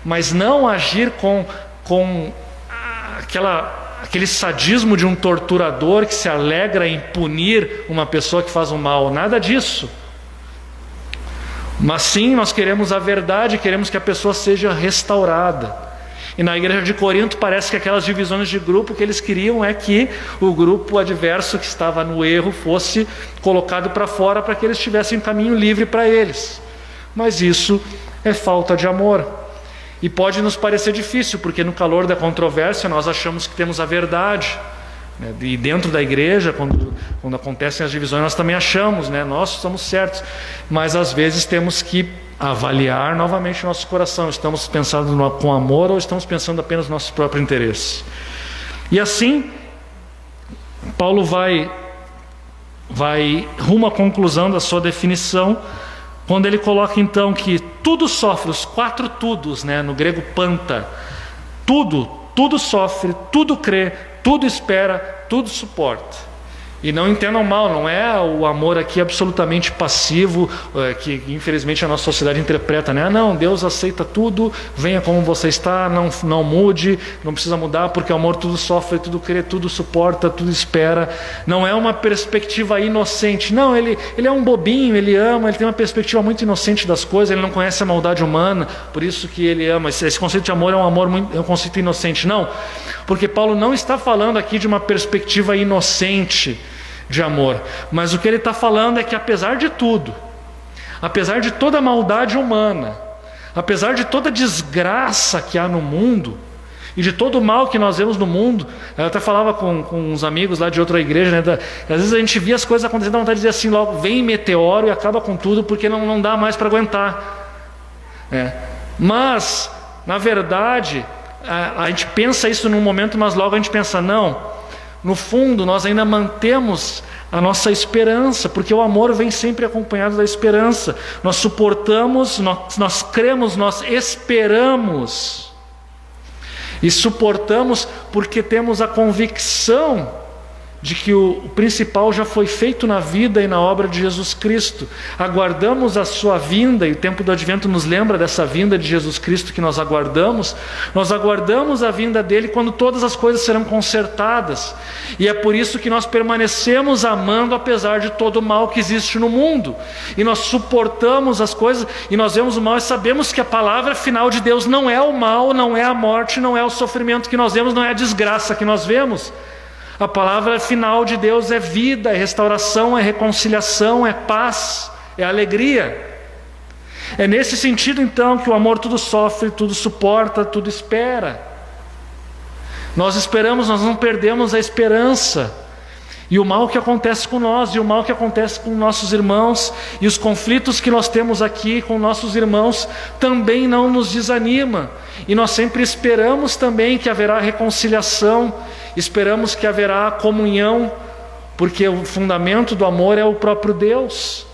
mas não agir com aquele sadismo de um torturador que se alegra em punir uma pessoa que faz o mal, nada disso. Mas sim, nós queremos a verdade, queremos que a pessoa seja restaurada. E na igreja de Corinto parece que aquelas divisões de grupo que eles queriam é que o grupo adverso que estava no erro fosse colocado para fora para que eles tivessem um caminho livre para eles. Mas isso é falta de amor. E pode nos parecer difícil, porque no calor da controvérsia nós achamos que temos a verdade. E dentro da igreja, quando acontecem as divisões, nós também achamos, né? Nós estamos certos. Mas às vezes temos que avaliar novamente o nosso coração. Estamos pensando com amor ou estamos pensando apenas no nosso próprio interesse? E assim, Paulo vai rumo à conclusão da sua definição, quando ele coloca então que tudo sofre, os 4 tudos, né? No grego panta, tudo sofre, tudo crê, tudo espera, tudo suporta. E não entendam mal, não é o amor aqui absolutamente passivo, que infelizmente a nossa sociedade interpreta, né? Não, Deus aceita tudo, venha como você está, não mude, não precisa mudar, porque o amor tudo sofre, tudo crê, tudo suporta, tudo espera. Não é uma perspectiva inocente, não, ele é um bobinho, ele ama, ele tem uma perspectiva muito inocente das coisas, ele não conhece a maldade humana, por isso que ele ama. Esse conceito de amor é um conceito inocente, não, porque Paulo não está falando aqui de uma perspectiva inocente de amor, mas o que ele está falando é que apesar de tudo, apesar de toda a maldade humana, apesar de toda a desgraça que há no mundo e de todo o mal que nós vemos no mundo, eu até falava com uns amigos lá de outra igreja, né, às vezes a gente via as coisas acontecendo, dá vontade de dizer assim logo, vem meteoro e acaba com tudo, porque não dá mais para aguentar, mas na verdade a gente pensa isso num momento, mas logo a gente pensa, não, no fundo nós ainda mantemos a nossa esperança, porque o amor vem sempre acompanhado da esperança. Nós suportamos, nós cremos, nós esperamos e suportamos porque temos a convicção de que o principal já foi feito na vida e na obra de Jesus Cristo. Aguardamos a sua vinda, e o tempo do advento nos lembra dessa vinda de Jesus Cristo que nós aguardamos a vinda dele quando todas as coisas serão consertadas, e é por isso que nós permanecemos amando apesar de todo o mal que existe no mundo, e nós suportamos as coisas, e nós vemos o mal e sabemos que a palavra final de Deus não é o mal, não é a morte, não é o sofrimento que nós vemos, não é a desgraça que nós vemos. A palavra final de Deus é vida, é restauração, é reconciliação, é paz, é alegria. É nesse sentido então que o amor tudo sofre, tudo suporta, tudo espera. Nós esperamos, nós não perdemos a esperança. E o mal que acontece com nós, e o mal que acontece com nossos irmãos, e os conflitos que nós temos aqui com nossos irmãos, também não nos desanima. E nós sempre esperamos também que haverá reconciliação, esperamos que haverá comunhão, porque o fundamento do amor é o próprio Deus,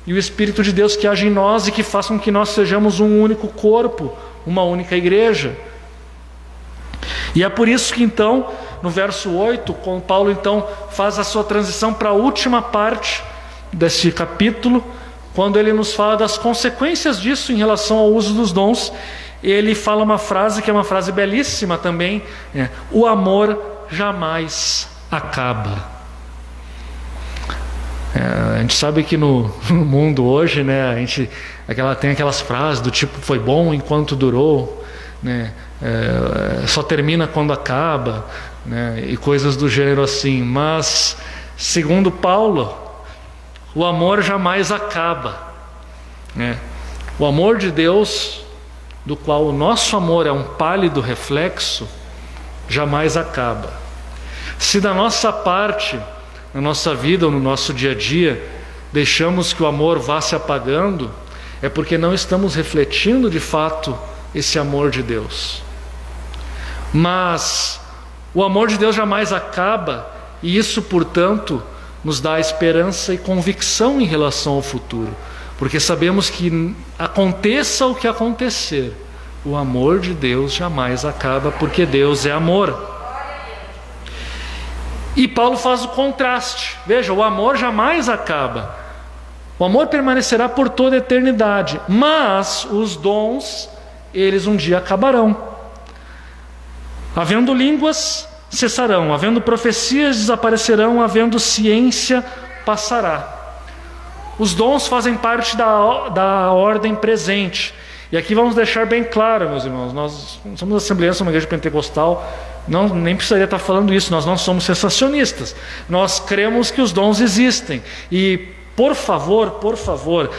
e o Espírito de Deus que age em nós e que faça com que nós sejamos um único corpo, uma única igreja. E é por isso que então, no verso 8, quando Paulo então faz a sua transição para a última parte desse capítulo, quando ele nos fala das consequências disso em relação ao uso dos dons, ele fala uma frase que é uma frase belíssima também, o amor jamais acaba. A gente sabe que no mundo hoje, a gente tem aquelas frases do tipo, foi bom enquanto durou, só termina quando acaba, e coisas do gênero assim. Mas, segundo Paulo, o amor jamais acaba. O amor de Deus, do qual o nosso amor é um pálido reflexo, jamais acaba. Se da nossa parte, na nossa vida ou no nosso dia a dia, deixamos que o amor vá se apagando, é porque não estamos refletindo de fato esse amor de Deus. Mas o amor de Deus jamais acaba, e isso, portanto, nos dá esperança e convicção em relação ao futuro, porque sabemos que aconteça o que acontecer, o amor de Deus jamais acaba, porque Deus é amor. E Paulo faz o contraste. Veja, o amor jamais acaba. O amor permanecerá por toda a eternidade, mas os dons, eles um dia acabarão. Havendo línguas, cessarão. Havendo profecias, desaparecerão. Havendo ciência, passará. Os dons fazem parte da ordem presente. E aqui vamos deixar bem claro, meus irmãos, nós somos assembleianos, somos uma igreja pentecostal, nem precisaria estar falando isso, nós não somos sensacionistas. Nós cremos que os dons existem. E por favor,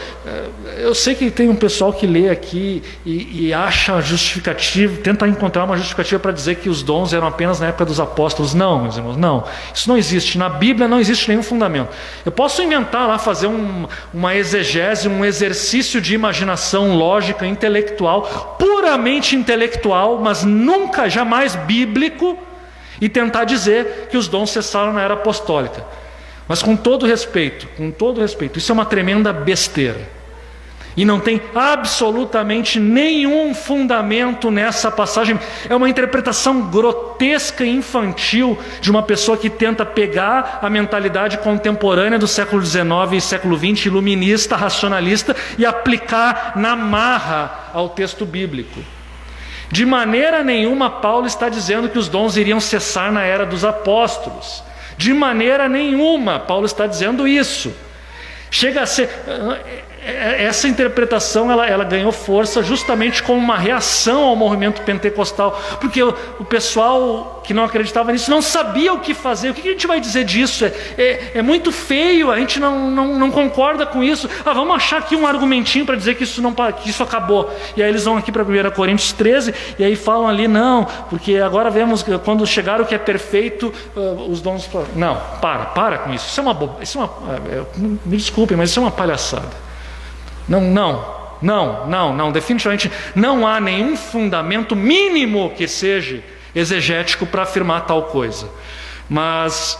eu sei que tem um pessoal que lê aqui e acha justificativo, tenta encontrar uma justificativa para dizer que os dons eram apenas na época dos apóstolos. Não, meus irmãos, não. Isso não existe. Na Bíblia não existe nenhum fundamento. Eu posso inventar lá, fazer uma exegese, um exercício de imaginação lógica, intelectual, puramente intelectual, mas nunca, jamais bíblico, e tentar dizer que os dons cessaram na era apostólica. Mas com todo respeito, isso é uma tremenda besteira. E não tem absolutamente nenhum fundamento nessa passagem. É uma interpretação grotesca e infantil de uma pessoa que tenta pegar a mentalidade contemporânea do século XIX e século XX, iluminista, racionalista, e aplicar na marra ao texto bíblico. De maneira nenhuma Paulo está dizendo que os dons iriam cessar na era dos apóstolos. De maneira nenhuma Paulo está dizendo isso. Chega a ser... Essa interpretação ela ganhou força justamente como uma reação ao movimento pentecostal, porque o pessoal que não acreditava nisso não sabia o que fazer. O que a gente vai dizer disso? É muito feio, a gente não concorda com isso. Vamos achar aqui um argumentinho para dizer que isso acabou. E aí eles vão aqui para 1 Coríntios 13 e aí falam ali, não, porque agora vemos que quando chegar o que é perfeito, os dons... Não, para com isso. Me desculpem, mas isso é uma palhaçada. Não, definitivamente não há nenhum fundamento mínimo que seja exegético para afirmar tal coisa. Mas,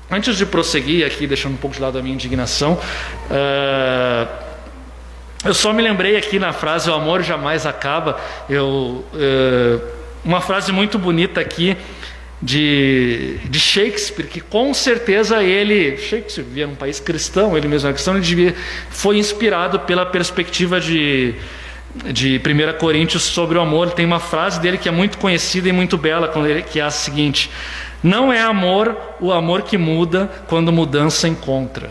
antes de prosseguir aqui, deixando um pouco de lado a minha indignação, eu só me lembrei aqui na frase, o amor jamais acaba, uma frase muito bonita aqui, de Shakespeare, que com certeza Shakespeare vivia num país cristão, ele mesmo era cristão, foi inspirado pela perspectiva de 1 Coríntios sobre o amor. Tem uma frase dele que é muito conhecida e muito bela, que é a seguinte: não é amor o amor que muda quando mudança encontra.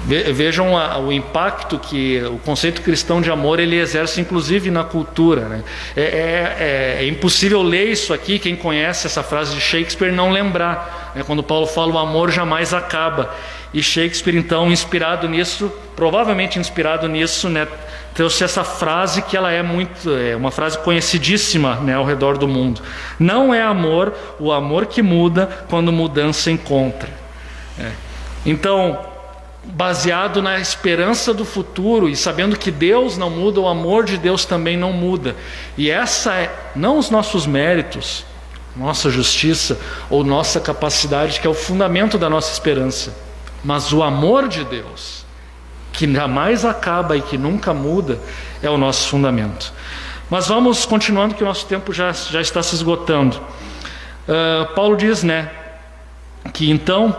Vejam o impacto que o conceito cristão de amor ele exerce, inclusive na cultura, né? É impossível ler isso aqui, quem conhece essa frase de Shakespeare, não lembrar, né? Quando Paulo fala o amor jamais acaba. E Shakespeare, então, inspirado nisso, provavelmente inspirado nisso, né, trouxe essa frase que ela é uma frase conhecidíssima, né, ao redor do mundo. Não é amor o amor que muda quando mudança encontra. Então, baseado na esperança do futuro e sabendo que Deus não muda, o amor de Deus também não muda. E essa não os nossos méritos, nossa justiça ou nossa capacidade, que é o fundamento da nossa esperança, mas o amor de Deus, que jamais acaba e que nunca muda, é o nosso fundamento. Mas vamos continuando, que o nosso tempo já está se esgotando. Paulo diz, né, que então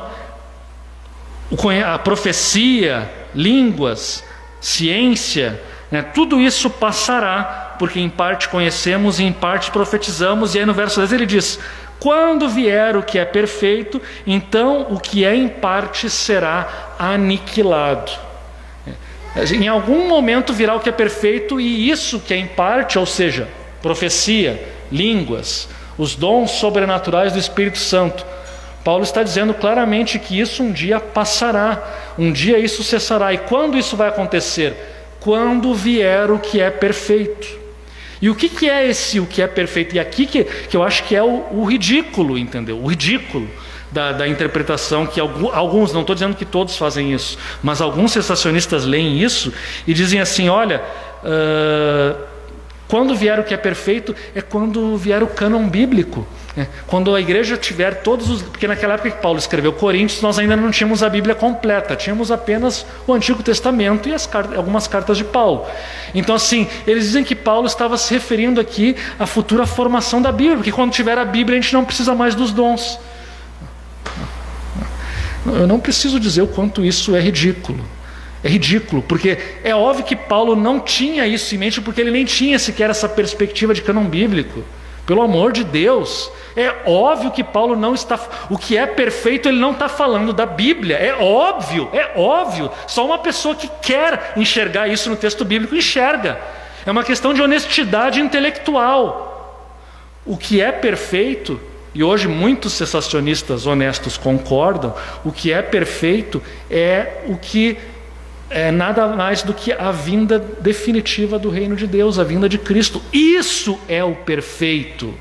a profecia, línguas, ciência, né, tudo isso passará, porque em parte conhecemos e em parte profetizamos. E aí no verso 10 ele diz: quando vier o que é perfeito, então o que é em parte será aniquilado. Em algum momento virá o que é perfeito, e isso que é em parte, ou seja, profecia, línguas, os dons sobrenaturais do Espírito Santo, Paulo está dizendo claramente que isso um dia passará, um dia isso cessará. E quando isso vai acontecer? Quando vier o que é perfeito. E o que é o que é perfeito? E aqui que eu acho que é o ridículo, entendeu? O ridículo da interpretação que alguns, não estou dizendo que todos fazem isso, mas alguns sensacionistas leem isso e dizem assim: olha, quando vier o que é perfeito é quando vier o cânon bíblico. Quando a igreja tiver porque naquela época que Paulo escreveu Coríntios, nós ainda não tínhamos a Bíblia completa, tínhamos apenas o Antigo Testamento e algumas cartas de Paulo. Então assim, eles dizem que Paulo estava se referindo aqui à futura formação da Bíblia, porque quando tiver a Bíblia a gente não precisa mais dos dons. Eu não preciso dizer o quanto isso é ridículo. É ridículo, porque é óbvio que Paulo não tinha isso em mente, porque ele nem tinha sequer essa perspectiva de cânon bíblico. Pelo amor de Deus, é óbvio que Paulo não está... O que é perfeito, ele não está falando da Bíblia. É óbvio. Só uma pessoa que quer enxergar isso no texto bíblico enxerga. É uma questão de honestidade intelectual. O que é perfeito, e hoje muitos cessacionistas honestos concordam, o que é perfeito é o que é nada mais do que a vinda definitiva do reino de Deus, a vinda de Cristo. Isso é o perfeito.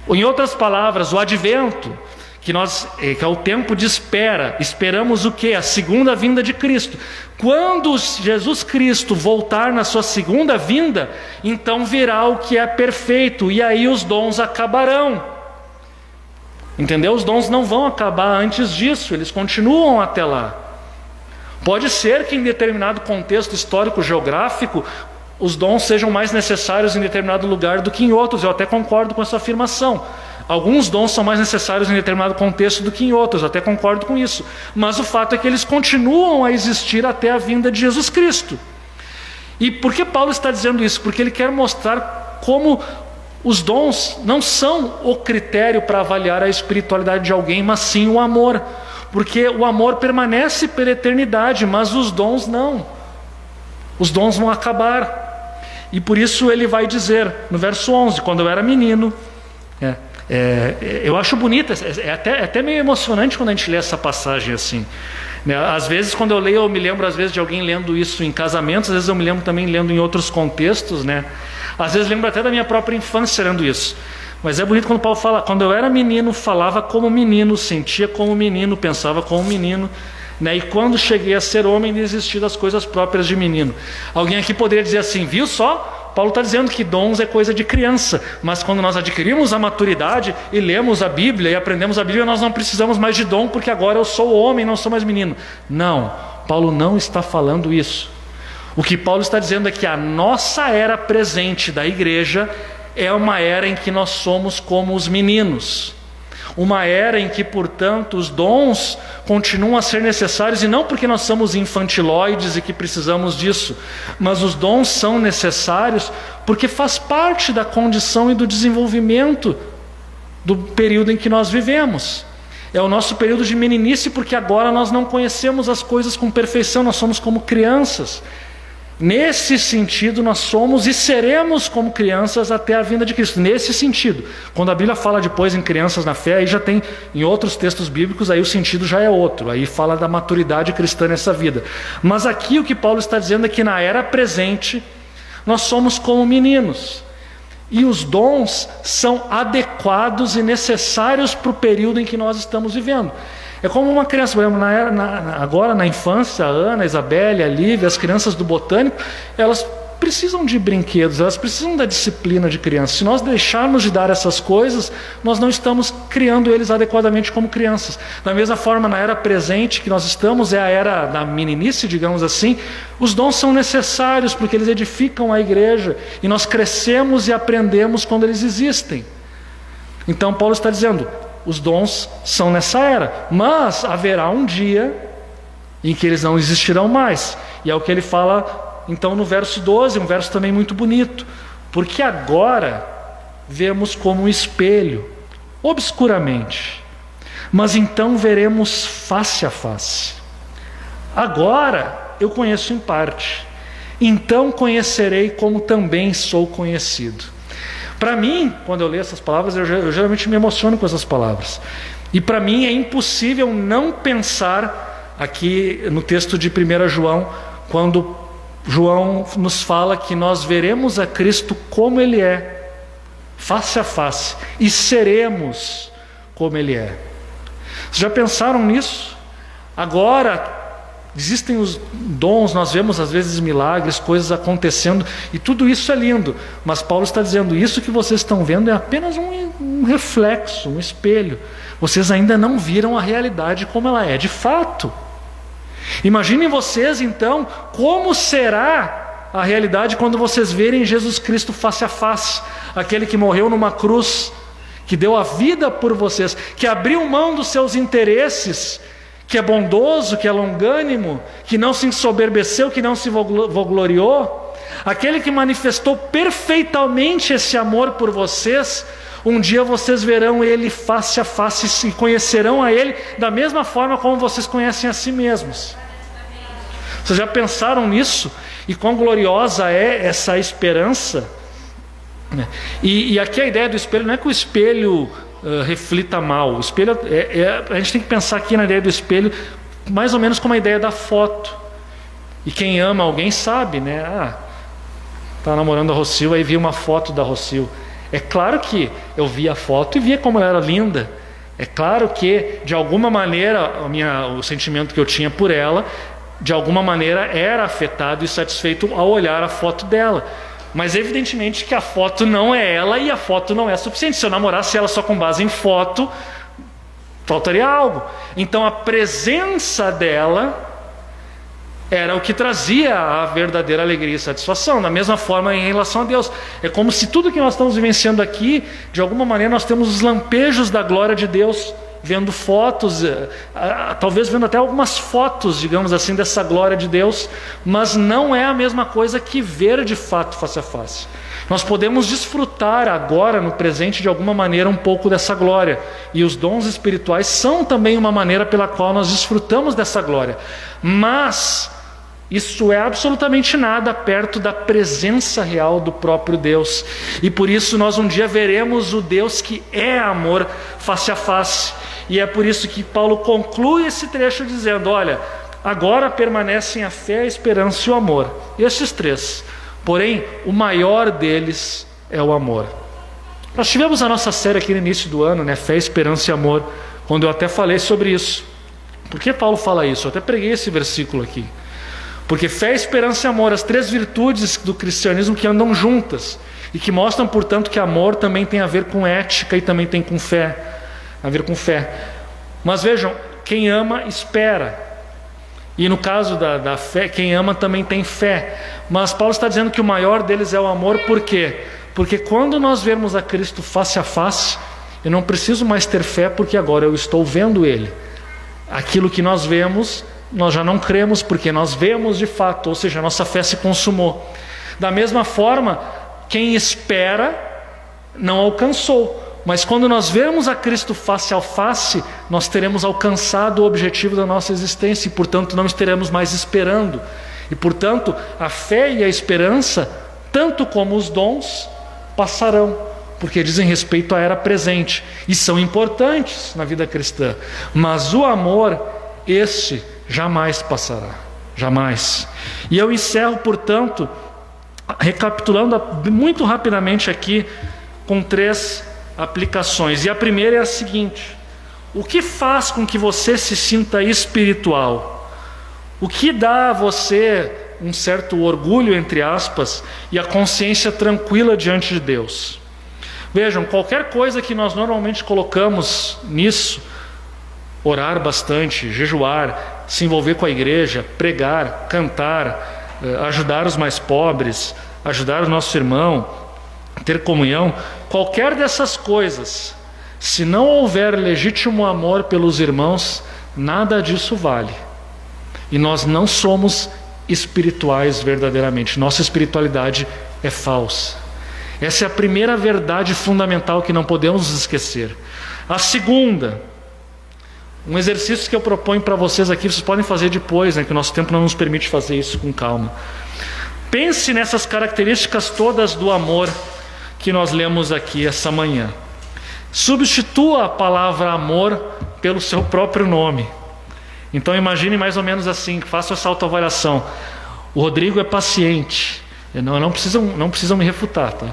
Em outras palavras, o advento, que é o tempo de espera. Esperamos o quê? A segunda vinda de Cristo. Quando Jesus Cristo voltar na sua segunda vinda, então virá o que é perfeito, e aí os dons acabarão. Entendeu? Os dons não vão acabar antes disso, eles continuam até lá. Pode ser que em determinado contexto histórico-geográfico os dons sejam mais necessários em determinado lugar do que em outros. Eu até concordo com essa afirmação. Alguns dons são mais necessários em determinado contexto do que em outros. Eu até concordo com isso. Mas o fato é que eles continuam a existir até a vinda de Jesus Cristo. E por que Paulo está dizendo isso? Porque ele quer mostrar como os dons não são o critério para avaliar a espiritualidade de alguém, mas sim o amor. Porque o amor permanece pela eternidade, mas os dons não. Os dons vão acabar. E por isso ele vai dizer, no verso 11, quando eu era menino... eu acho bonito, é até meio emocionante quando a gente lê essa passagem assim. Às vezes quando eu leio, eu me lembro às vezes de alguém lendo isso em casamentos, às vezes eu me lembro também lendo em outros contextos, né? Às vezes lembro até da minha própria infância lendo isso. Mas é bonito quando Paulo fala: quando eu era menino, falava como menino, sentia como menino, pensava como menino, né? E quando cheguei a ser homem, desisti das coisas próprias de menino. Alguém aqui poderia dizer assim: viu só? Paulo está dizendo que dons é coisa de criança, mas quando nós adquirimos a maturidade e lemos a Bíblia e aprendemos a Bíblia, nós não precisamos mais de dom, porque agora eu sou homem, não sou mais menino. Não, Paulo não está falando isso. O que Paulo está dizendo é que a nossa era presente da igreja é uma era em que nós somos como os meninos. Uma era em que, portanto, os dons continuam a ser necessários, e não porque nós somos infantiloides e que precisamos disso, mas os dons são necessários porque faz parte da condição e do desenvolvimento do período em que nós vivemos. É o nosso período de meninice, porque agora nós não conhecemos as coisas com perfeição, nós somos como crianças. Nesse sentido, nós somos e seremos como crianças até a vinda de Cristo. Nesse sentido, quando a Bíblia fala depois em crianças na fé, aí já tem em outros textos bíblicos, aí o sentido já é outro. Aí fala da maturidade cristã nessa vida. Mas aqui o que Paulo está dizendo é que na era presente, nós somos como meninos. E os dons são adequados e necessários para o período em que nós estamos vivendo. É como uma criança, por exemplo, agora na infância, a Ana, a Isabelle, a Lívia, as crianças do botânico, elas precisam de brinquedos, elas precisam da disciplina de criança. Se nós deixarmos de dar essas coisas, nós não estamos criando eles adequadamente como crianças. Da mesma forma, na era presente que nós estamos, é a era da meninice, digamos assim, os dons são necessários porque eles edificam a igreja e nós crescemos e aprendemos quando eles existem. Então Paulo está dizendo, os dons são nessa era, mas haverá um dia em que eles não existirão mais. E é o que ele fala então no verso 12, um verso também muito bonito. Porque agora vemos como um espelho, obscuramente, mas então veremos face a face. Agora eu conheço em parte, então conhecerei como também sou conhecido. Para mim, quando eu leio essas palavras, eu geralmente me emociono com essas palavras. E para mim é impossível não pensar aqui no texto de 1 João, quando João nos fala que nós veremos a Cristo como Ele é, face a face, e seremos como Ele é. Vocês já pensaram nisso? Agora, existem os dons, nós vemos às vezes milagres, coisas acontecendo, e tudo isso é lindo, mas Paulo está dizendo, isso que vocês estão vendo é apenas um reflexo, um espelho. Vocês ainda não viram a realidade como ela é de fato. Imaginem vocês então, como será a realidade quando vocês verem Jesus Cristo face a face, aquele que morreu numa cruz, que deu a vida por vocês, que abriu mão dos seus interesses, que é bondoso, que é longânimo, que não se ensoberbeceu, que não se vangloriou, aquele que manifestou perfeitamente esse amor por vocês. Um dia vocês verão Ele face a face e conhecerão a Ele da mesma forma como vocês conhecem a si mesmos. Vocês já pensaram nisso? E quão gloriosa é essa esperança? E aqui a ideia do espelho não é que o espelho reflita mal. O espelho a gente tem que pensar aqui na ideia do espelho mais ou menos como a ideia da foto. E quem ama alguém sabe, né? Tá namorando a Rosil, aí vi uma foto da Rosil. É claro que eu vi a foto e via como ela era linda. É claro que de alguma maneira o sentimento que eu tinha por ela, de alguma maneira era afetado e satisfeito ao olhar a foto dela. Mas evidentemente que a foto não é ela e a foto não é suficiente. Se eu namorasse ela só com base em foto, faltaria algo. Então a presença dela era o que trazia a verdadeira alegria e satisfação. Da mesma forma em relação a Deus. É como se tudo que nós estamos vivenciando aqui, de alguma maneira nós temos os lampejos da glória de Deus, vendo fotos, talvez vendo até algumas fotos, digamos assim, dessa glória de Deus, mas não é a mesma coisa que ver de fato face a face. Nós podemos desfrutar agora, no presente, de alguma maneira, um pouco dessa glória, e os dons espirituais são também uma maneira pela qual nós desfrutamos dessa glória, mas isso é absolutamente nada perto da presença real do próprio Deus, e por isso nós um dia veremos o Deus que é amor face a face. E é por isso que Paulo conclui esse trecho dizendo, olha, agora permanecem a fé, a esperança e o amor. Esses três. Porém, o maior deles é o amor. Nós tivemos a nossa série aqui no início do ano, né? Fé, esperança e amor, quando eu até falei sobre isso. Por que Paulo fala isso? Eu até preguei esse versículo aqui. Porque fé, esperança e amor, as três virtudes do cristianismo que andam juntas e que mostram, portanto, que amor também tem a ver com ética e também tem com fé. A ver com fé. Mas vejam, quem ama espera, e no caso da fé, quem ama também tem fé. Mas Paulo está dizendo que o maior deles é o amor. Por quê? Porque quando nós vermos a Cristo face a face, eu não preciso mais ter fé, porque agora eu estou vendo Ele. Aquilo que nós vemos, nós já não cremos, porque nós vemos de fato, ou seja, a nossa fé se consumou. Da mesma forma, quem espera não alcançou, mas quando nós vermos a Cristo face a face, nós teremos alcançado o objetivo da nossa existência e, portanto, não estaremos mais esperando. E, portanto, a fé e a esperança, tanto como os dons, passarão, porque dizem respeito à era presente e são importantes na vida cristã. Mas o amor, esse jamais passará, jamais. E eu encerro, portanto, recapitulando muito rapidamente aqui, com 3 aplicações. E a primeira é a seguinte: o que faz com que você se sinta espiritual? O que dá a você um certo orgulho, entre aspas, e a consciência tranquila diante de Deus? Vejam, qualquer coisa que nós normalmente colocamos nisso, orar bastante, jejuar, se envolver com a igreja, pregar, cantar, ajudar os mais pobres, ajudar o nosso irmão, ter comunhão, qualquer dessas coisas, se não houver legítimo amor pelos irmãos, nada disso vale. E nós não somos espirituais verdadeiramente. Nossa espiritualidade é falsa. Essa é a primeira verdade fundamental que não podemos esquecer. A segunda, um exercício que eu proponho para vocês aqui, vocês podem fazer depois, que o nosso tempo não nos permite fazer isso com calma. Pense nessas características todas do amor que nós lemos aqui essa manhã. Substitua a palavra amor pelo seu próprio nome. Então imagine mais ou menos assim, faça essa autoavaliação. O Rodrigo é paciente. Não precisam me refutar, tá?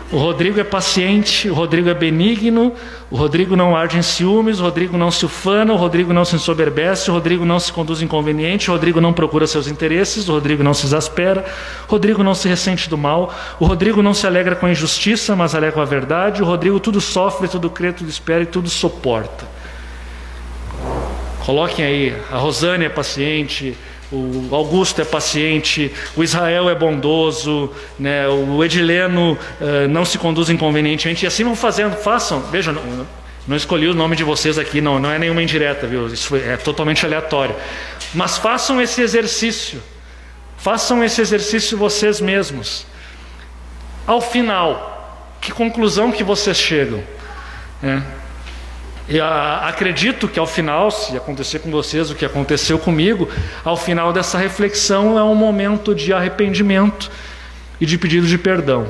O Rodrigo é paciente, o Rodrigo é benigno, o Rodrigo não arde em ciúmes, o Rodrigo não se ufana, o Rodrigo não se ensoberbece, o Rodrigo não se conduz inconveniente, o Rodrigo não procura seus interesses, o Rodrigo não se exaspera, o Rodrigo não se ressente do mal, o Rodrigo não se alegra com a injustiça, mas alegra com a verdade, o Rodrigo tudo sofre, tudo crê, tudo espera e tudo suporta. Coloquem aí, a Rosane é paciente, o Augusto é paciente, o Israel é bondoso, o Edileno não se conduz inconvenientemente, e assim vão fazendo, façam. Vejam, não escolhi o nome de vocês aqui, não é nenhuma indireta, viu? Isso é totalmente aleatório. Mas façam esse exercício vocês mesmos. Ao final, que conclusão que vocês chegam? Eu acredito que ao final, se acontecer com vocês o que aconteceu comigo, ao final dessa reflexão é um momento de arrependimento e de pedido de perdão.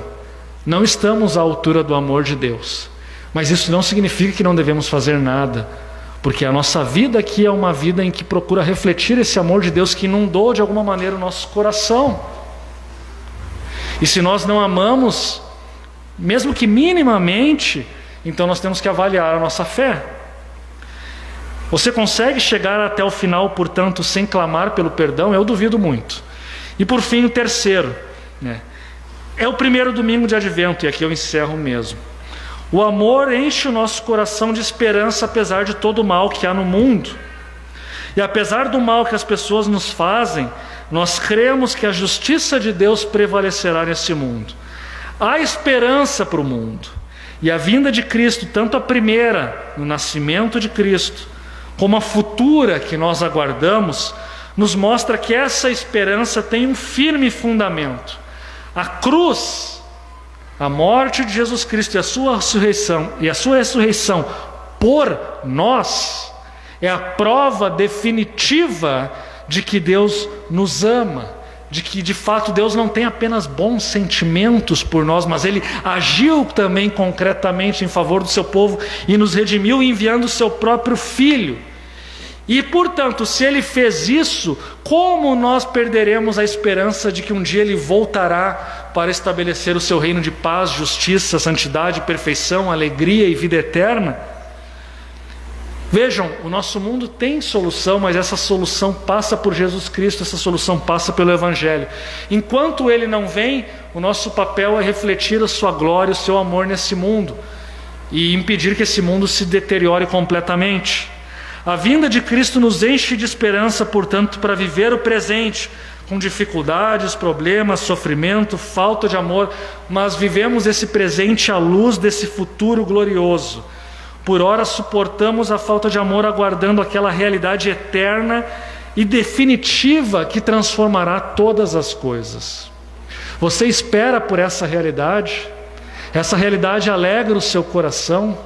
Não estamos à altura do amor de Deus, mas isso não significa que não devemos fazer nada, porque a nossa vida aqui é uma vida em que procura refletir esse amor de Deus que inundou de alguma maneira o nosso coração. E se nós não amamos, mesmo que minimamente, então nós temos que avaliar a nossa fé. Você consegue chegar até o final, portanto, sem clamar pelo perdão? Eu duvido muito. E por fim, o terceiro, é o primeiro domingo de Advento, e aqui eu encerro mesmo. O amor enche o nosso coração de esperança, apesar de todo o mal que há no mundo. E apesar do mal que as pessoas nos fazem, nós cremos que a justiça de Deus prevalecerá nesse mundo. Há esperança para o mundo. E a vinda de Cristo, tanto a primeira, no nascimento de Cristo, como a futura que nós aguardamos, nos mostra que essa esperança tem um firme fundamento. A cruz, a morte de Jesus Cristo e a sua ressurreição por nós, é a prova definitiva de que Deus nos ama, de que de fato Deus não tem apenas bons sentimentos por nós, mas Ele agiu também concretamente em favor do seu povo e nos redimiu enviando o seu próprio Filho. E portanto, se Ele fez isso, como nós perderemos a esperança de que um dia Ele voltará para estabelecer o seu reino de paz, justiça, santidade, perfeição, alegria e vida eterna? Vejam, o nosso mundo tem solução, mas essa solução passa por Jesus Cristo, essa solução passa pelo Evangelho. Enquanto Ele não vem, o nosso papel é refletir a sua glória, o seu amor nesse mundo e impedir que esse mundo se deteriore completamente. A vinda de Cristo nos enche de esperança, portanto, para viver o presente, com dificuldades, problemas, sofrimento, falta de amor, mas vivemos esse presente à luz desse futuro glorioso. Por ora suportamos a falta de amor, aguardando aquela realidade eterna e definitiva que transformará todas as coisas. Você espera por essa realidade? Essa realidade alegra o seu coração?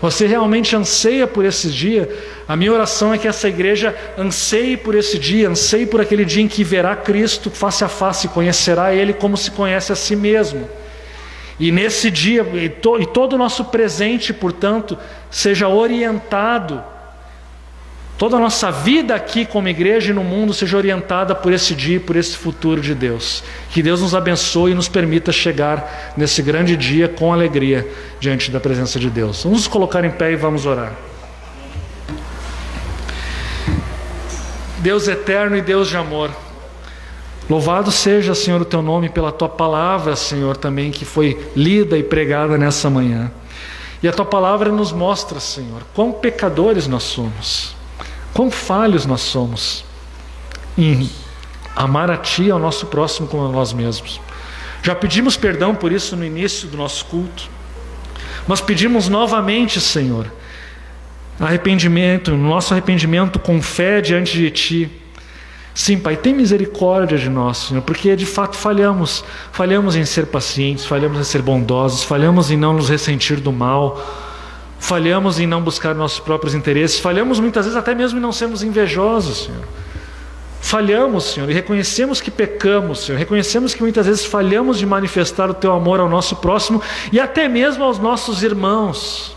Você realmente anseia por esse dia? A minha oração é que essa igreja anseie por esse dia, anseie por aquele dia em que verá Cristo face a face, conhecerá Ele como se conhece a si mesmo. E nesse dia, e todo o nosso presente, portanto, seja orientado, toda a nossa vida aqui como igreja e no mundo seja orientada por esse dia, por esse futuro de Deus. Que Deus nos abençoe e nos permita chegar nesse grande dia com alegria diante da presença de Deus. Vamos nos colocar em pé e vamos orar. Deus eterno e Deus de amor, louvado seja, Senhor, o Teu nome pela Tua palavra, Senhor, também que foi lida e pregada nessa manhã. E a Tua palavra nos mostra, Senhor, quão pecadores nós somos, quão falhos nós somos em amar a Ti e ao nosso próximo como a nós mesmos. Já pedimos perdão por isso no início do nosso culto, mas pedimos novamente, Senhor, arrependimento, nosso arrependimento com fé diante de Ti. Sim, Pai, tem misericórdia de nós, Senhor, porque de fato falhamos em ser pacientes, falhamos em ser bondosos, falhamos em não nos ressentir do mal, falhamos em não buscar nossos próprios interesses, falhamos muitas vezes até mesmo em não sermos invejosos, Senhor. Falhamos, Senhor, e reconhecemos que pecamos, Senhor, reconhecemos que muitas vezes falhamos de manifestar o Teu amor ao nosso próximo e até mesmo aos nossos irmãos.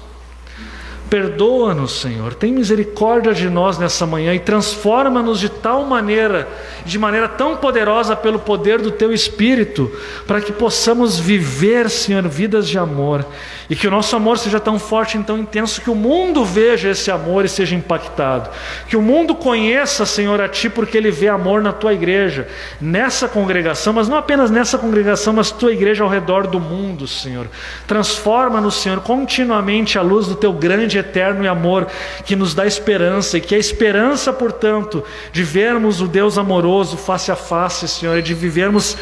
Perdoa-nos, Senhor, tem misericórdia de nós nessa manhã e transforma-nos de tal maneira, de maneira tão poderosa pelo poder do Teu Espírito, para que possamos viver, Senhor, vidas de amor, e que o nosso amor seja tão forte e tão intenso que o mundo veja esse amor e seja impactado, que o mundo conheça, Senhor, a Ti, porque ele vê amor na Tua igreja, nessa congregação, mas não apenas nessa congregação, mas Tua igreja ao redor do mundo, Senhor. Transforma-nos, Senhor, continuamente à luz do Teu grande eterno e amor que nos dá esperança, e que a esperança, portanto, de vermos o Deus amoroso face a face, Senhor, e de vivermos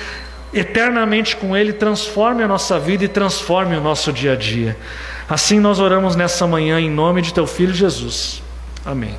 eternamente com Ele, transforme a nossa vida e transforme o nosso dia a dia. Assim nós oramos nessa manhã em nome de Teu Filho Jesus. Amém.